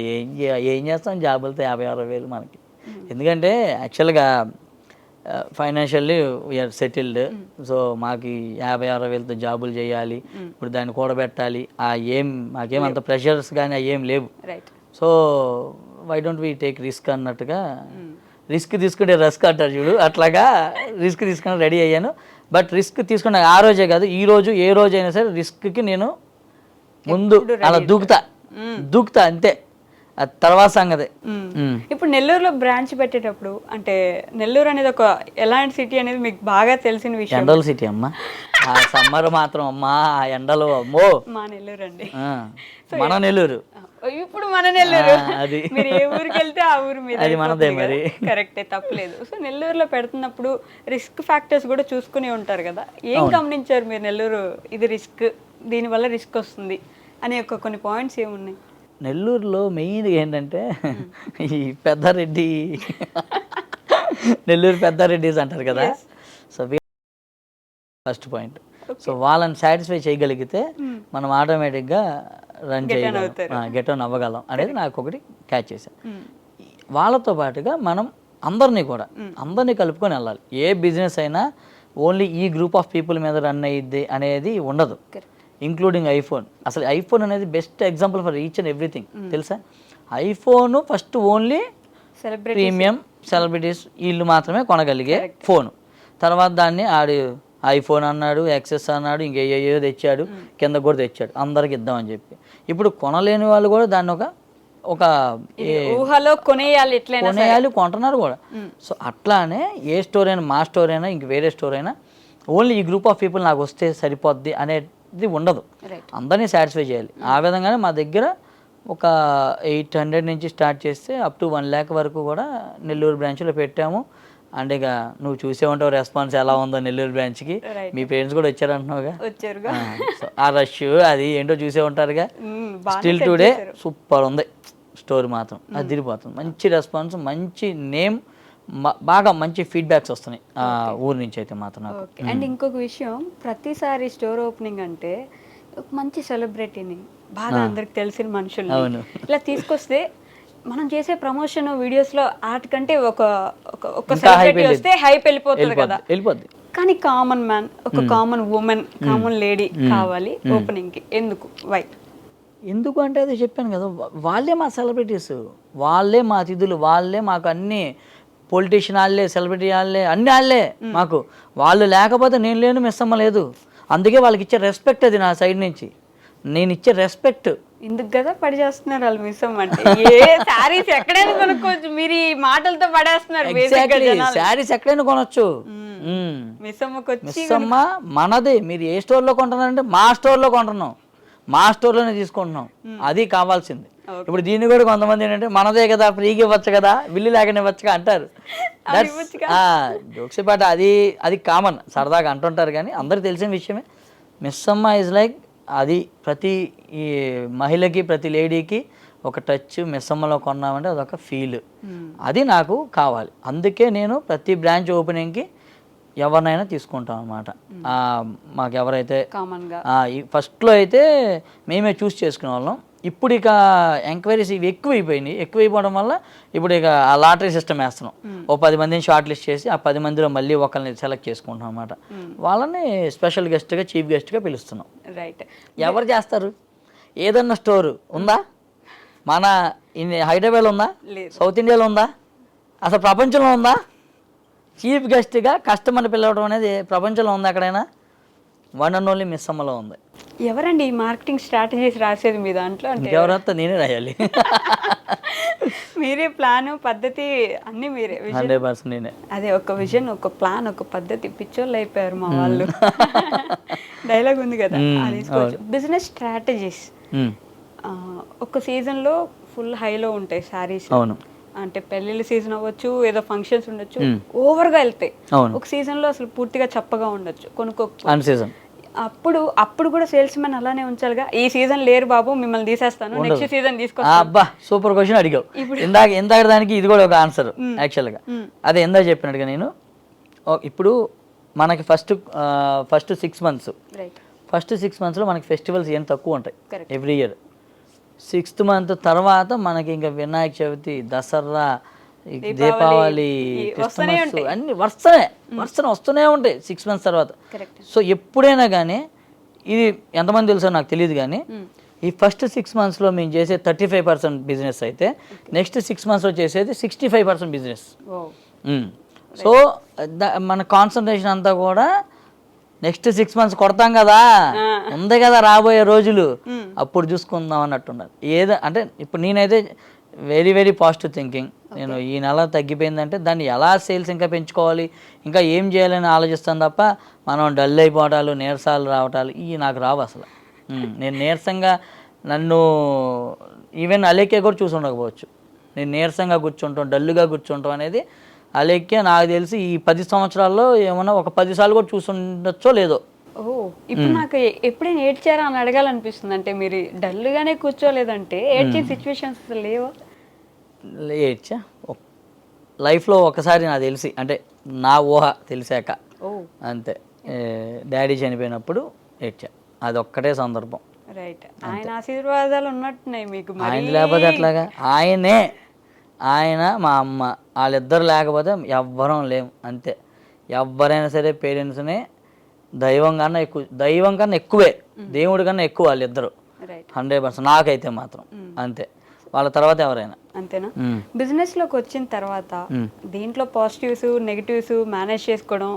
ఏం చేస్తాం, జాబులతో 50-60 వేలు మనకి. ఎందుకంటే యాక్చువల్గా ఫైనాన్షియల్లీ వీఆర్ సెటిల్డ్. సో మాకు 50-60 వేలతో జాబులు చేయాలి, ఇప్పుడు దాన్ని కూడబెట్టాలి, మాకేం అంత ప్రెషర్స్ కానీ అవి ఏం లేవు. So why don't we take risk అన్నట్టుగా, రిస్క్ తీసుకుంటే రస్క్ అంటారు చూడు, అట్లాగా రిస్క్ తీసుకుని రెడీ అయ్యాను. బట్ రిస్క్ తీసుకున్న ఆ రోజే కాదు, ఈ రోజు ఏ రోజైనా సరే రిస్క్కి నేను ముందు అలా దూకుతా అంతే, అది తర్వాత సంగతి. ఇప్పుడు నెల్లూరులో బ్రాంచ్ పెట్టేటప్పుడు అంటే నెల్లూరు అనేది ఒక ఎలాంటి సిటీ అనేది మీకు బాగా తెలిసిన విషయం? ఎండల సిటీ అమ్మా, ఆ సమ్మర్ మాత్రం అమ్మా, ఆ ఎండలు అమ్మో. మా నెల్లూరు అండి, మన నెల్లూరు. ఇప్పుడు మన నెల్లూరు, అది మీరు ఏ ఊరికి వెళ్తే ఆ ఊరు మీద అది మనదే మరి. కరెక్టే, తప్పలేదు. సో నెల్లూరులో పెడుతున్నప్పుడు రిస్క్ ఫ్యాక్టర్స్ కూడా చూసుకుని ఉంటారు కదా, ఏం గమనించారు మీరు? నెల్లూరు ఇది రిస్క్, దీనివల్ల రిస్క్ వస్తుంది అనే కొన్ని పాయింట్స్ ఏమున్నాయి? నెల్లూరులో మెయిన్ ఏంటంటే ఈ పెద్దారెడ్డి, నెల్లూరు పెద్దారెడ్డిస్ అంటారు కదా. సో ఫస్ట్ పాయింట్, సో వాళ్ళని సాటిస్ఫై చేయగలిగితే మనం ఆటోమేటిక్గా రన్ చేయగలం, గెట్ ఆన్ అవ్వగలం అనేది నాకు ఒకటి క్యాచ్ చేశాను. వాళ్ళతో పాటుగా మనం అందరినీ కలుపుకొని వెళ్ళాలి. ఏ బిజినెస్ అయినా ఓన్లీ ఈ గ్రూప్ ఆఫ్ పీపుల్ మీద రన్ అయ్యిద్ది అనేది ఉండదు, ఇంక్లూడింగ్ ఐఫోన్. అసలు ఐఫోన్ అనేది best example for each and everything, తెలుసా? IPhone first only premium celebrities వీళ్ళు మాత్రమే కొనగలిగే ఫోన్. తర్వాత దాన్ని ఐఫోన్ అన్నాడు, యాక్సెస్ అన్నాడు, ఇంకేయో తెచ్చాడు, కింద కూడా తెచ్చాడు అందరికి ఇద్దామని చెప్పి. ఇప్పుడు కొనలేని వాళ్ళు కూడా దాన్ని ఒక ఊహలో కొనేయాలి, కొంటున్నారు కూడా. సో అట్లానే ఏ స్టోర్ అయినా, మా స్టోర్ అయినా, ఇంక వేరే స్టోర్ అయినా ఓన్లీ ఈ గ్రూప్ ఆఫ్ పీపుల్ నాకు వస్తే సరిపోద్ది అనేది ఉండదు, అందరినీ సాటిస్ఫై చేయాలి. ఆ విధంగానే మా దగ్గర ఒక 800 నుంచి స్టార్ట్ చేస్తే అప్ టు 1 lakh వరకు కూడా నెల్లూరు బ్రాంచ్లో పెట్టాము. అంటే ఇక నువ్వు చూసే ఉంటావు రెస్పాన్స్ ఎలా ఉందో నెల్లూరు బ్రాంచ్కి. మీ పేరెంట్స్ కూడా వచ్చారంటున్నావుగా, ఆ రష్ అది ఏంటో చూసే ఉంటారుగా. స్టిల్ టుడే సూపర్ ఉంది స్టోర్ మాత్రం, అది తిరిగిపోతుంది. మంచి రెస్పాన్స్, మంచి నేమ్, బాగా మంచి ఫీడ్బ్యాక్స్ వస్తున్నాయి ఆ ఊరు నుంచి అయితే మాత్రం నాకు. అండ్ ఇంకొక విషయం, ప్రతిసారి స్టోర్ ఓపెనింగ్ అంటే మంచి సెలబ్రిటీని, బాగా అందరికి తెలిసిన మనుషులు ఇలా తీసుకొస్తే మనం చేసే ప్రమోషన్ వీడియోస్ లో వాటికంటే ఒక సెలబ్రిటీ వస్తే హైప్ వెళ్ళిపోతుంది కదా. కానీ కామన్ మ్యాన్, ఒక కామన్ ఉమెన్, కామన్ లేడీ కావాలి ఓపెనింగ్ కి. ఎందుకు అంటే అది చెప్పాను కదా, వాళ్ళే మా సెలబ్రిటీస్, వాళ్ళే మా అతిథులు, వాళ్ళే మాకు అన్ని. పొలిటీషియన్ వాళ్ళే, సెలబ్రిటీ వాళ్ళే, అన్ని వాళ్ళే మాకు. వాళ్ళు లేకపోతే నేను లేను, మిస్ అమ్మ లేదు. అందుకే వాళ్ళకి ఇచ్చే రెస్పెక్ట్ అది నా సైడ్ నుంచి నేను ఇచ్చే రెస్పెక్ట్. ఇందుకు కదా పడి చేస్తున్నారు వాళ్ళు మిస్ అమ్మంటే. ఏ శారీస్ ఎక్కడైనా కొనుక్కోవచ్చు, మీరు ఈ మాటలతో పడేస్తున్నారు. శారీస్ ఎక్కడైనా కొనొచ్చు, మిస్ అమ్మ మనదే. మీరు ఏ స్టోర్లో కొంటున్నారంటే మా స్టోర్లో కొంటున్నాం, మా స్టోర్లోనే తీసుకుంటున్నాం, అది కావాల్సింది. ఇప్పుడు దీన్ని కూడా కొంతమంది ఏంటంటే మనదే కదా, ఫ్రీగా ఇవ్వచ్చు కదా, బిల్లు లేకనే ఇవ్వచ్చుగా అంటారు. జోక్స్ పాట, అది కామన్, సరదాగా అంటుంటారు. కానీ అందరికి తెలిసిన విషయమే. మిస్ అమ్మ ఇస్ లైక్ అది ప్రతి ఈ మహిళకి, ప్రతి లేడీకి ఒక టచ్. మిస్ అమ్మలో కొన్నామంటే అదొక ఫీల్, అది నాకు కావాలి. అందుకే నేను ప్రతి బ్రాంచ్ ఓపెనింగ్కి ఎవరినైనా తీసుకుంటాం అనమాట. మాకు ఎవరైతే ఫస్ట్లో అయితే మేమే చూస్ చేసుకునే వాళ్ళం. ఇప్పుడు ఇక ఎంక్వైరీస్ ఇవి ఎక్కువైపోవడం వల్ల ఇప్పుడు ఇక ఆ లాటరీ సిస్టమ్ వేస్తున్నాం. ఓ 10 మందిని షార్ట్ లిస్ట్ చేసి ఆ 10 మందిలో మళ్ళీ ఒకరిని సెలెక్ట్ చేసుకుంటాం అనమాట. వాళ్ళని స్పెషల్ గెస్ట్గా, చీఫ్ గెస్ట్గా పిలుస్తున్నాం. రైట్. ఎవరు చేస్తారు? ఏదన్నా స్టోరు ఉందా మన హైదరాబాద్లో ఉందా, సౌత్ ఇండియాలో ఉందా, అసలు ప్రపంచంలో ఉందా? చీఫ్ గెస్ట్గా కస్టమర్ని పిలవడం అనేది ప్రపంచంలో ఉంది ఎక్కడైనా? వన్ అండ్ ఓన్లీ మిస్ అమ్మలో ఉంది. ఎవరండి ఈ మార్కెటింగ్ స్ట్రాటజీస్ రాసేది మీ దాంట్లో? అంటే ఎవరంతా నేనే రాయాలి. మీరే ప్లాన్, పద్ధతి అన్ని మీరే. 100% నేనే. అదే ఒక విజన్, ఒక ప్లాన్, ఒక పద్ధతి. పిచ్చోళ్ళు అయిపోయారు మా వాళ్ళు. డైలాగ్ ఉంది కదా, అది తీసుకోవచ్చు. బిజినెస్ స్ట్రాటజీస్ ఒక సీజన్లో ఫుల్ హైలో ఉంటాయి శారీస్. అవును. అంటే పెళ్ళిళ్ళ సీజన్ అవ్వచ్చు, ఏదో ఫంక్షన్స్ ఉండొచ్చు, ఓవర్గా వెళ్తాయి. అవును. ఒక సీజన్లో అసలు పూర్తిగా చప్పగా ఉండొచ్చు, కొనుక్కోకపో. అన్ సీజన్ అప్పుడు కూడా సేల్స్ మెన్ అలానే ఉంచాలిగా. ఈ సీజన్ లేరు బాబు, మిమ్మల్ని తీసేస్తాను, నెక్స్ట్ సీజన్ తీసుకొస్తాను. అబ్బా సూపర్ క్వశ్చన్ అడిగావు. ఇందాక దానికి ఇది కూడా ఒక ఆన్సర్ యాక్చువల్గా. అదే ఇందాక చెప్పినట్టుగా నేను ఇప్పుడు మనకి ఫస్ట్ 6 months, ఫస్ట్ 6 monthsలో మనకి ఫెస్టివల్స్ ఏం తక్కువ ఉంటాయి ఎవ్రీ ఇయర్. 6th month తర్వాత మనకి ఇంకా వినాయక చవితి, దసరా, దీపావళి, క్రిస్మస్ అన్ని వరుసనే వస్తూనే ఉంటాయి 6 months తర్వాత. సో ఎప్పుడైనా కానీ ఇది ఎంతమంది తెలుసో నాకు తెలియదు కానీ ఈ ఫస్ట్ 6 monthsలో మేము చేసే 35% బిజినెస్ అయితే నెక్స్ట్ 6 monthsలో చేసేది 65% బిజినెస్. సో మన కాన్సన్ట్రేషన్ అంతా కూడా నెక్స్ట్ 6 months కొడతాం కదా, ఉంది కదా రాబోయే రోజులు, అప్పుడు చూసుకుందాం అన్నట్టున్నారు. అంటే ఇప్పుడు నేనైతే వెరీ వెరీ పాజిటివ్ థింకింగ్. నేను ఈ నెల తగ్గిపోయిందంటే దాన్ని ఎలా సేల్స్ ఇంకా పెంచుకోవాలి, ఇంకా ఏం చేయాలని ఆలోచిస్తాను తప్ప మనం డల్ అయిపోవటాలు, నీరసాలు రావటాలు ఇవి నాకు రావు అసలు. నేను నీరసంగా నన్ను ఈవెన్ అలేఖ్య కూడా చూసి ఉండకపోవచ్చు. నేను నీరసంగా కూర్చుంటాం, డల్లుగా కూర్చుంటాం అనేది అలేఖ్య నాకు తెలిసి ఈ 10 సంవత్సరాల్లో ఏమన్నా ఒక 10 సార్లు కూడా చూసి ఉండొచ్చో లేదో. ఇప్పుడు నాకు ఎప్పుడైనా ఏడ్చారా అని అడగాలనిపిస్తుంది. అంటే మీరు డల్గానే కూర్చోలేదంటే ఏడ్చే సిచ్యువేషన్స్ లేవా? ఏడ్చా లైఫ్లో ఒకసారి నాకు తెలిసి, అంటే నా ఊహ తెలిసాక అంతే. డాడీ చనిపోయినప్పుడు ఏడ్చా, అది ఒక్కటే సందర్భం. రైట్. ఆయన ఆశీర్వాదాలు ఉన్నట్టున్నాయి మీకు. ఆయన లేకపోతే ఎట్లాగా? ఆయన మా అమ్మ వాళ్ళిద్దరు లేకపోతే ఎవ్వరం లేము అంతే. ఎవరైనా సరే పేరెంట్స్ని దైవం కన్నా ఎక్కువే, దేవుడి కన్నా ఎక్కువ వాళ్ళిద్దరు 100%. నాకైతే మాత్రం అంతే, వాళ్ళ తర్వాత ఎవరైనా. అంతేనా? బిజినెస్లోకి వచ్చిన తర్వాత దీంట్లో పాజిటివ్స్ నెగిటివ్స్ మేనేజ్ చేసుకోవడం,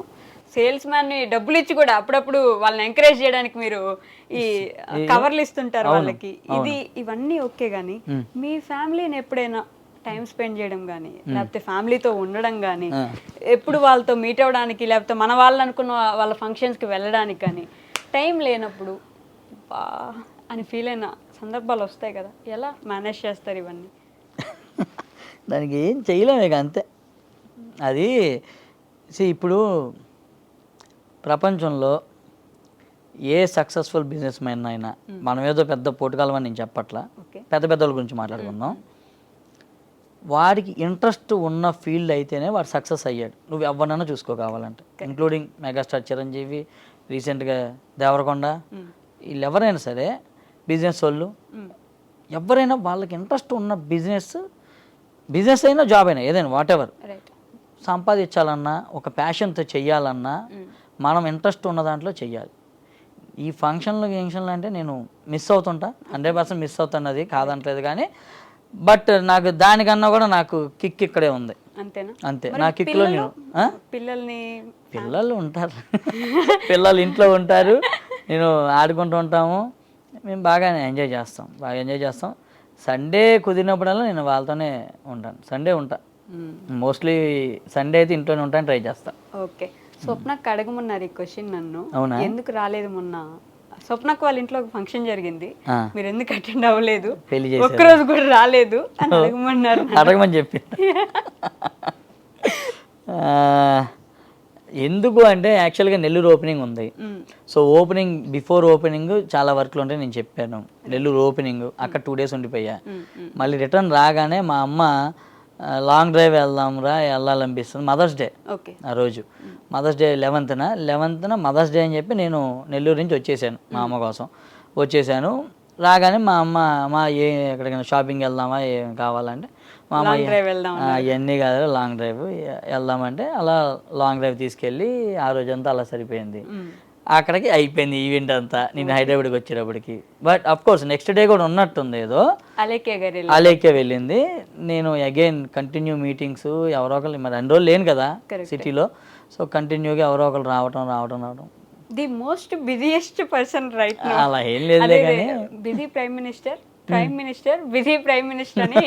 సేల్స్ మ్యాన్ ని డబ్బులు ఇచ్చి కూడా అప్పుడప్పుడు వాళ్ళని ఎంకరేజ్ చేయడానికి మీరు ఈ కవర్లు ఇస్తుంటారు వాళ్ళకి, ఇవన్నీ ఓకే. కానీ మీ ఫ్యామిలీని ఎప్పుడైనా టైం స్పెండ్ చేయడం కానీ, లేకపోతే ఫ్యామిలీతో ఉండడం కానీ, ఎప్పుడు వాళ్ళతో మీట్ అవ్వడానికి, లేకపోతే మన వాళ్ళు అనుకున్న వాళ్ళ ఫంక్షన్స్కి వెళ్ళడానికి కానీ టైం లేనప్పుడు బా అని ఫీల్ అయిన సందర్భాలు వస్తాయి కదా, ఎలా మేనేజ్ చేస్తారు ఇవన్నీ? దానికి ఏం చేయలేము ఇక అంతే. అది ఇప్పుడు ప్రపంచంలో ఏ సక్సెస్ఫుల్ బిజినెస్ మ్యాన్ అయినా, మనం ఏదో పెద్ద పోటుకాలమని నేను చెప్పట్లా, పెద్ద పెద్దల గురించి మాట్లాడుకుందాం, వాడికి ఇంట్రెస్ట్ ఉన్న ఫీల్డ్ అయితేనే వాడు సక్సెస్ అయ్యాడు. నువ్వు ఎవరినైనా చూసుకో కావాలంటే, ఇంక్లూడింగ్ మెగాస్టార్ చిరంజీవి, రీసెంట్గా దేవరకొండ, వీళ్ళు ఎవరైనా సరే బిజినెస్ వాళ్ళు ఎవరైనా వాళ్ళకి ఇంట్రెస్ట్ ఉన్న బిజినెస్ అయినా జాబ్ అయినా ఏదైనా వాట్ ఎవర్ సంపాదించాలన్నా, ఒక ప్యాషన్తో చెయ్యాలన్నా మనం ఇంట్రెస్ట్ ఉన్న దాంట్లో చెయ్యాలి. ఈ ఫంక్షన్లు అంటే నేను మిస్ అవుతుంటా, 100% మిస్ అవుతున్నది కాదంటలేదు కానీ, బట్ నాకు దానికన్నా కూడా నాకు కిక్ ఇక్కడే ఉంది. అంతే నా కిక్లో నేను పిల్లలు ఉంటారు, పిల్లలు ఇంట్లో ఉంటారు, నేను ఆడుకుంటూ ఉంటాము, మేము బాగా ఎంజాయ్ చేస్తాం. సండే కుదిరినప్పుడల్లా నేను వాళ్ళతోనే ఉంటాను. సండే ఉంటా, మోస్ట్లీ సండే అయితే ఇంట్లోనే ఉంటాను, ట్రై చేస్తా. ఓకే. స్వప్నకు అడగమన్నారు ఈ క్వశ్చన్ నన్ను, ఎందుకు రాలేదు మొన్న? స్వప్నకు వాళ్ళ ఇంట్లో ఒక ఫంక్షన్ జరిగింది, మీరు ఎందుకు అటెండ్ అవ్వలేదు, ఒక్కరోజు కూడా రాలేదు అని అడగమన్నారు. అడగమని చెప్పి ఎందుకు అంటే యాక్చువల్గా నెల్లూరు ఓపెనింగ్ ఉంది. సో బిఫోర్ ఓపెనింగ్ చాలా వర్క్లు ఉంటాయి, నేను చెప్పాను. నెల్లూరు ఓపెనింగ్ అక్కడ 2 days ఉండిపోయా. మళ్ళీ రిటర్న్ రాగానే మా అమ్మ లాంగ్ డ్రైవ్ వెళ్ళాలనిపిస్తుంది. మదర్స్ డే ఆ రోజు, mothers day 11th mothers day అని చెప్పి నేను నెల్లూరు నుంచి వచ్చేసాను, మా అమ్మ కోసం వచ్చేసాను. రాగానే మా అమ్మ ఎక్కడికైనా షాపింగ్ వెళ్దామా, ఏం కావాలంటే మా అమ్మ ఇవన్నీ కాదు లాంగ్ డ్రైవ్ వెళ్దామంటే అలా లాంగ్ డ్రైవ్ తీసుకెళ్ళి ఆ రోజంతా అలా సరిపోయింది. అక్కడికి అయిపోయింది ఈవెంట్ అంతా, నేను హైదరాబాద్కి వచ్చేటప్పటికి. But of course next day కూడా ఉన్నట్టుంది ఏదో, అలేఖ్య వెళ్ళింది. నేను అగైన్ కంటిన్యూ మీటింగ్స్, ఎవరో ఒకరు, మరి 2 రోజులు లేను కదా సిటీలో, సో కంటిన్యూగా ఎవరో ఒకరు రావటం. The most busiest person right now. అలా ఏం లేదులే కానీ busy prime minister busy prime minister అని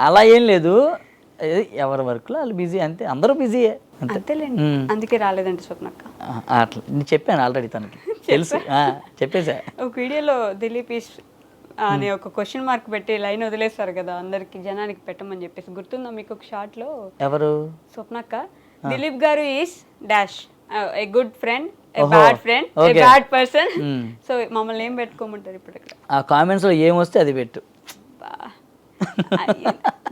అలా ఏం లేదు, ఎవరి వర్క్లో వాళ్ళు బిజీ అంతే, అందరూ బిజీయే అంతేలేండి. అందుకే రాలేదంటే స్వప్నక్క. అట్లా నేను చెప్పాను ఆల్రెడీ, తనకి తెలుసు, చెప్పేసా. ఒక వీడియోలో దిలీప్ ఈస్ అని ఒక క్వశ్చన్ మార్క్ పెట్టి లైన్ వదిలేస్తారు కదా అందరికి జనానికి పెట్టమని చెప్పేసి, గుర్తుందా మీకు ఒక షార్ట్ లో? ఎవరు? స్వప్నక్క, దిలీప్ గారు is dash a good friend, A bad friend, A bad person. So మమ్మల్ని ఏం పెట్టుకోమంటారు ఇప్పుడు ఇక్కడ? ఆ కామెంట్స్ లో ఏం వస్తే అది పెట్టు.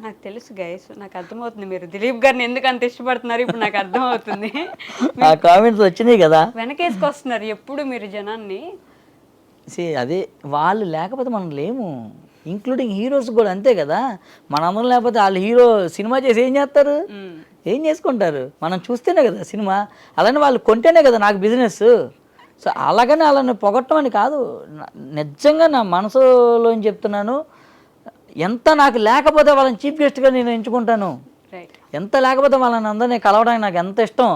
నాకు తెలుసు గైస్, నాకు అర్థమవుతుంది మీరు దిలీప్ గారిని ఎందుకు అంత ఇష్టపడుతున్నారు ఇప్పుడు నాకు అర్థమవుతుంది. ఆ కామెంట్స్ వచ్చినాయి కదా, వెనకేసుకొస్తున్నారు ఎప్పుడు మీరు జనాన్ని. అదే వాళ్ళు లేకపోతే మనం లేము, ఇంక్లూడింగ్ హీరోస్ కూడా అంతే కదా. మనందరం లేకపోతే వాళ్ళు హీరో సినిమా చేసి ఏం చేస్తారు, ఏం చేసుకుంటారు? మనం చూస్తేనే కదా సినిమా, అలానే వాళ్ళు కొంటేనే కదా నాకు బిజినెస్. సో అలాగనే వాళ్ళని పొగట్టం అని కాదు, నిజంగా నా మనసులో చెప్తున్నాను. ఎంత నాకు లేకపోతే వాళ్ళని చీఫ్ గెస్ట్గా నేను ఎంచుకుంటాను, ఎంత లేకపోతే వాళ్ళని అందరినీ కలవడానికి నాకు ఎంత ఇష్టం.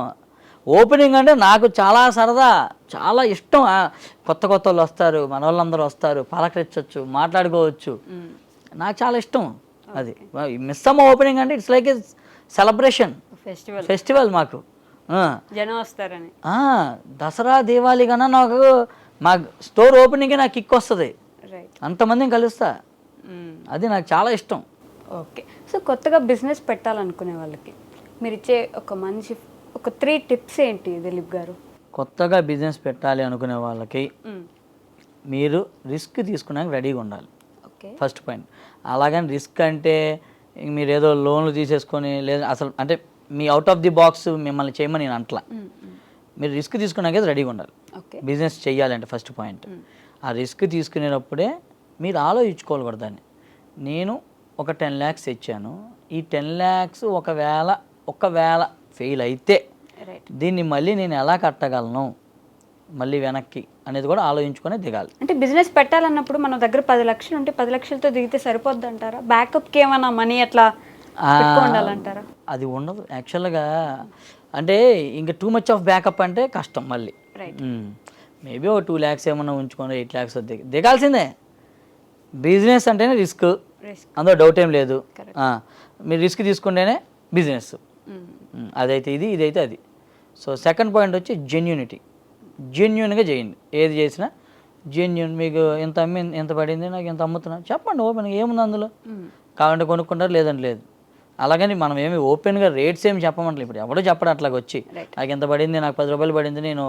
ఓపెనింగ్ అంటే నాకు చాలా సరదా, చాలా ఇష్టం. కొత్త కొత్త వాళ్ళు వస్తారు, మన వాళ్ళందరూ వస్తారు, పలకరించవచ్చు, మాట్లాడుకోవచ్చు, నాకు చాలా ఇష్టం. అది మిస్ అమ్మ ఓపెనింగ్ అంటే it's like A celebration, festival మాకు. జనం వస్తారని దసరా దీపావళి కన్నా నాకు మా స్టోర్ ఓపెనింగ్కి నాకు కిక్ వస్తుంది, అంతమందిని కలుస్తా, అది నాకు చాలా ఇష్టం. ఓకే, సో కొత్తగా బిజినెస్ పెట్టాలనుకునే వాళ్ళకి మీరు ఇచ్చే ఒక 3 టిప్స్ ఏంటి దిలీప్ గారు? కొత్తగా బిజినెస్ పెట్టాలి అనుకునే వాళ్ళకి మీరు రిస్క్ తీసుకున్నాక రెడీగా ఉండాలి, ఫస్ట్ పాయింట్. అలాగని రిస్క్ అంటే మీరు ఏదో లోన్లు తీసేసుకొని లేదా అసలు అంటే me out of the box మిమ్మల్ని చేయమని నేను అంటలా. మీరు రిస్క్ తీసుకున్నాక రెడీగా ఉండాలి బిజినెస్ చేయాలంటే. ఫస్ట్ పాయింట్, ఆ రిస్క్ తీసుకునేటప్పుడే మీరు ఆలోచించుకోవాలి కూడా దాన్ని. నేను ఒక 10 lakhs ఇచ్చాను, ఈ 10 lakhs ఒకవేళ ఫెయిల్ అయితే దీన్ని మళ్ళీ నేను ఎలా కట్టగలను మళ్ళీ వెనక్కి అనేది కూడా ఆలోచించుకొని దిగాలి. అంటే బిజినెస్ పెట్టాలన్నప్పుడు మన దగ్గర 10 లక్షలు ఉంటే 10 లక్షలతో దిగితే సరిపోద్ది అంటారా? బ్యాకప్కి ఏమైనా మనీ అట్లా ఉండాలంటారా? అది ఉండదు యాక్చువల్గా. అంటే ఇంకా టూ మచ్ ఆఫ్ బ్యాకప్ అంటే కష్టం మళ్ళీ. మేబీ ఒక 2 lakhs ఏమన్నా ఉంచుకొని 8 lakhs దిగాల్సిందే. బిజినెస్ అంటేనే రిస్క్, అందులో డౌట్ ఏం లేదు. మీరు రిస్క్ తీసుకుంటేనే బిజినెస్, అదైతే ఇది, ఇదైతే అది. సో సెకండ్ పాయింట్ వచ్చి జెన్యూన్గా చేయండి. ఏది చేసినా జెన్యూన్. మీకు ఎంత పడింది, నాకు ఎంత అమ్ముతున్నా చెప్పండి ఓపెన్గా, ఏముంది అందులో. కావాలంటే కొనుక్కుంటారు, లేదంటే లేదు. అలాగని మనం ఏమి ఓపెన్గా రేట్స్ ఏమి చెప్పమంటలేదు. ఇప్పుడు ఎవడో చెప్పడం అట్లాగ వచ్చి నాకు ఎంత పడింది, నాకు 10 రూపాయలు పడింది, నేను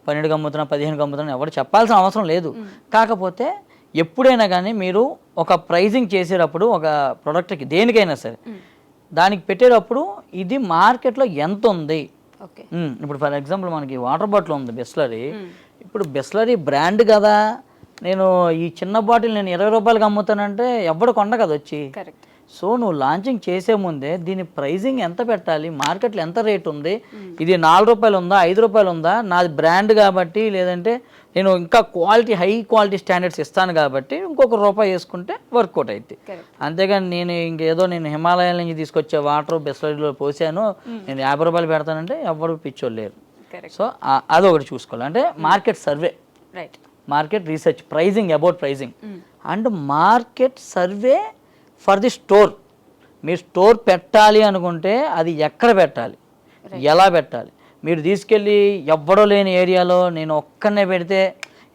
12కి అమ్ముతున్నా, 15కి అమ్ముతున్నా, ఎవరు చెప్పాల్సిన అవసరం లేదు. కాకపోతే ఎప్పుడైనా కానీ మీరు ఒక ప్రైజింగ్ చేసేటప్పుడు ఒక ప్రోడక్ట్కి దేనికైనా సరే దానికి పెట్టేటప్పుడు ఇది మార్కెట్లో ఎంత ఉంది. ఇప్పుడు ఫర్ ఎగ్జాంపుల్ మనకి వాటర్ బాటిల్ ఉంది బిస్లరీ. ఇప్పుడు బిస్లరీ బ్రాండ్ కదా, నేను ఈ చిన్న బాటిల్ నేను 20 రూపాయలకి అమ్ముతానంటే ఎవడు కొండ కదా వచ్చి. సో నువ్వు లాంచింగ్ చేసే ముందే దీని ప్రైజింగ్ ఎంత పెట్టాలి, మార్కెట్లో ఎంత రేట్ ఉంది, ఇది 4 రూపాయలు ఉందా, 5 రూపాయలు ఉందా, నాది బ్రాండ్ కాబట్టి, లేదంటే నేను ఇంకా హై క్వాలిటీ స్టాండర్డ్స్ ఇస్తాను కాబట్టి ఇంకొక రూపాయి వేసుకుంటే వర్కౌట్ అవుతుంది. అంతేగాని నేను హిమాలయాల నుంచి తీసుకొచ్చే వాటర్ బిస్లరీలో పోసాను, నేను 50 రూపాయలు పెడతానంటే ఎవరు పిచ్చోళ్ళు లేరు. సో అదొకటి చూసుకోవాలి. అంటే market survey, market research, pricing, about pricing and market survey for the store. మీరు స్టోర్ పెట్టాలి అనుకుంటే అది ఎక్కడ పెట్టాలి, ఎలా పెట్టాలి. మీరు తీసుకెళ్ళి ఎవ్వడో లేని ఏరియాలో నేను ఒక్కనే పెడితే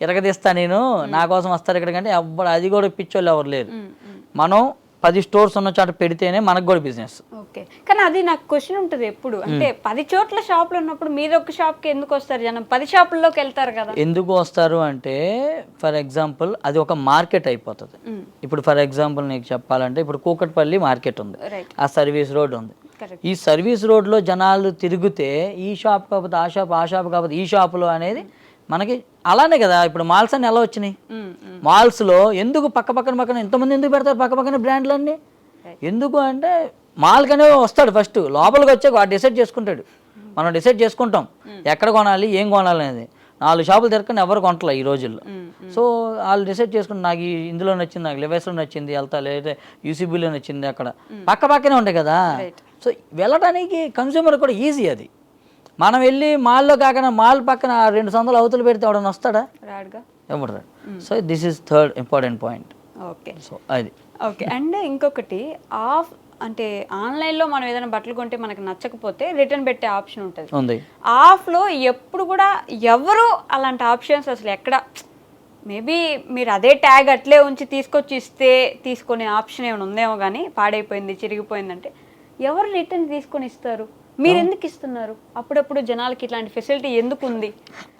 ఎరగదీస్తా, నేను నా కోసం వస్తారు ఇక్కడికంటే అది కూడా పిచ్చోళ్ళు ఎవరు లేరు. మనం 10 స్టోర్స్ ఉన్న చోట పెడితేనే మనకు కూడా బిజినెస్. ఓకే, కానీ అది నాకు క్వశ్చన్ ఉంటుంది ఎప్పుడు, అంటే 10 చోట్ల షాపులు ఉన్నప్పుడు మీరు ఒక షాప్కి ఎందుకు వస్తారు జనం? 10 షాపుల్లోకి వెళ్తారు కదా. ఎందుకు వస్తారు అంటే ఫర్ ఎగ్జాంపుల్ అది ఒక మార్కెట్ అయిపోతుంది. ఇప్పుడు ఫర్ ఎగ్జాంపుల్ నీకు చెప్పాలంటే ఇప్పుడు కూకట్పల్లి మార్కెట్ ఉంది, ఆ సర్వీస్ రోడ్ ఉంది. ఈ సర్వీస్ రోడ్లో జనాలు తిరిగితే ఈ షాప్ కాకపోతే ఆ షాప్, ఆ షాప్ కాకపోతే ఈ షాపులో అనేది మనకి అలానే కదా. ఇప్పుడు మాల్స్ అన్ని ఎలా వచ్చినాయి, మాల్స్లో ఎందుకు పక్కన ఎంతమంది ఎందుకు పెడతారు పక్కన బ్రాండ్లన్నీ? ఎందుకు అంటే మాల్కనే వస్తాడు ఫస్ట్, లోపలికి వచ్చాక వాడు డిసైడ్ చేసుకుంటాడు. మనం డిసైడ్ చేసుకుంటాం ఎక్కడ కొనాలి, ఏం కొనాలి అనేది. 4 షాపులు తిరగని ఎవరు కొనట్లే ఈ రోజుల్లో. సో వాళ్ళు డిసైడ్ చేసుకుని నాకు ఇందులో నచ్చింది, నాకు లివైస్లో నచ్చింది వెళ్తా, లేదా యూసీబీలో నచ్చింది, అక్కడ పక్కనే ఉంటాయి కదా. సో వెళ్ళడానికి కన్స్యూమర్ కూడా ఈజీ. అది మనం వెళ్ళి మాల్లో కాకుండా మాల్ పక్కన 2 సందులు అవతలు పెడితే ఎవడన్నా వస్తాడా? ఎవడు రాడు. So this is third important point. Okay, so అది ఓకే. అండ్ ఇంకొకటి అంటే ఆన్లైన్లో మనం ఏదైనా బట్టలు కొంటే మనకు నచ్చకపోతే రిటర్న్ పెట్టే ఆప్షన్ ఉంటుంది. ఆఫ్లో ఎప్పుడు కూడా ఎవరు అలాంటి ఆప్షన్స్ అసలు ఎక్కడ మేబీ మీరు అదే ట్యాగ్ అట్లే ఉంచి తీసుకొచ్చి ఇస్తే తీసుకునే ఆప్షన్ ఏమైనా ఉందేమో కానీ పాడైపోయింది చిరిగిపోయిందంటే ఎవరు రిటర్న్ తీసుకొని ఇస్తారు? మీరు ఎందుకు ఇస్తున్నారు? అప్పుడప్పుడు జనాలకి ఇట్లాంటి ఫెసిలిటీ ఎందుకు ఉంది?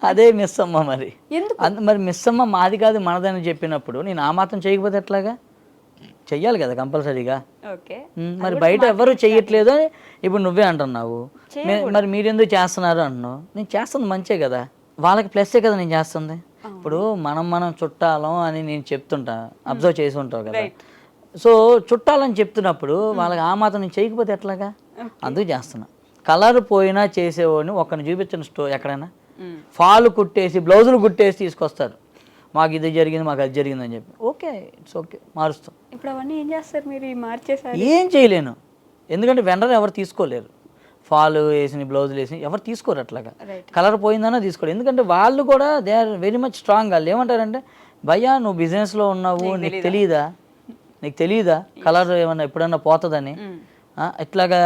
అదే మిస్ అమ్మ మరి. ఎందుకు? మరి మిస్ అమ్మ మాది కాదు మనదని చెప్పినప్పుడు నేను ఆ మాత్రం చేయకపోతే ఎట్లాగా? చెయ్యాలి కదా కంపల్సరీగా. ఓకే, మరి బయట ఎవరు చెయ్యట్లేదు అని ఇప్పుడు నువ్వే అంటున్నావు. మరి మీరెందుకు చేస్తున్నారు అంటున్నావు. నేను చేస్తుంది మంచే కదా, వాళ్ళకి ప్లస్సే కదా నేను చేస్తుంది. ఇప్పుడు మనం చుట్టాలం అని నేను చెప్తుంటా, అబ్జర్వ్ చేసి ఉంటావు కదా. సో చుట్టాలని చెప్తున్నప్పుడు వాళ్ళకి ఆ మాత్రం నేను చేయకపోతే ఎట్లాగా? అందుకు చేస్తున్నా. కలర్ పోయినా చేసేవాడిని ఒక్కరిని చూపించిన ఎక్కడైనా ఫాల్ కుట్టేసి బ్లౌజులు కుట్టేసి తీసుకొస్తారు, మాకు ఇది జరిగింది మాకు అది జరిగింది అని చెప్పి. ఓకే, ఇట్స్ ఓకే, మారుస్తాం. ఇప్పుడు అవన్నీ ఏం చేస్తారు మీరు? మార్చేసారు. ఏం చేయలేను, ఎందుకంటే వెండర్ ఎవరు తీసుకోలేరు. ఫాల్ వేసిన బ్లౌజులు వేసి ఎవరు తీసుకోరు అట్లాగా. కలర్ పోయిందన్నా తీసుకోరు, ఎందుకంటే వాళ్ళు కూడా they are very much strong. వాళ్ళు ఏమంటారంటే భయ్యా నువ్వు బిజినెస్లో ఉన్నావు, నీకు తెలియదా కలర్ ఏమన్నా ఎప్పుడన్నా పోతుందని? ఇట్లాగా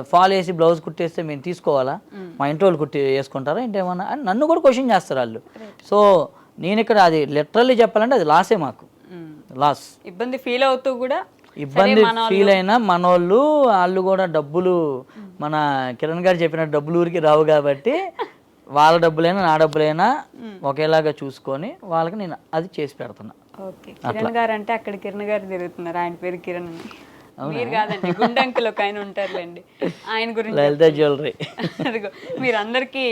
ఫాల్ వేసి బ్లౌజ్ కుట్టేస్తే మేము తీసుకోవాలా? మా ఇంట్లో వాళ్ళు కుట్టి వేసుకుంటారా ఏంటేమన్నా అని నన్ను కూడా క్వశ్చన్ చేస్తారు వాళ్ళు. సో నేను ఇక్కడ అది లిటరల్లీ చెప్పాలంటే అది లాసే మాకు, లాస్. ఇబ్బంది ఫీల్ అవుతూ కూడా ఇబ్బంది ఫీల్ అయినా మనోళ్ళు వాళ్ళు కూడా డబ్బులు మన కిరణ్ గారు చెప్పినట్టు డబ్బులు ఊరికి రావు కాబట్టి వాళ్ళ డబ్బులైనా నా డబ్బులైనా ఒకేలాగా చూసుకొని వాళ్ళకి నేను అది చేసి పెడుతున్నా. ఓకే, కిరణ్ గారు అంటే అక్కడ కిరణ్ గారు తిరుగుతున్నారు, ఆయన పేరు కిరణ్ అని. మీరు కాదండి, గుండంకులు ఒక ఆయన ఉంటారులేండి, ఆయన గురించి లలిత జ్యువెలరీ. అదిగో మీరు అందరికి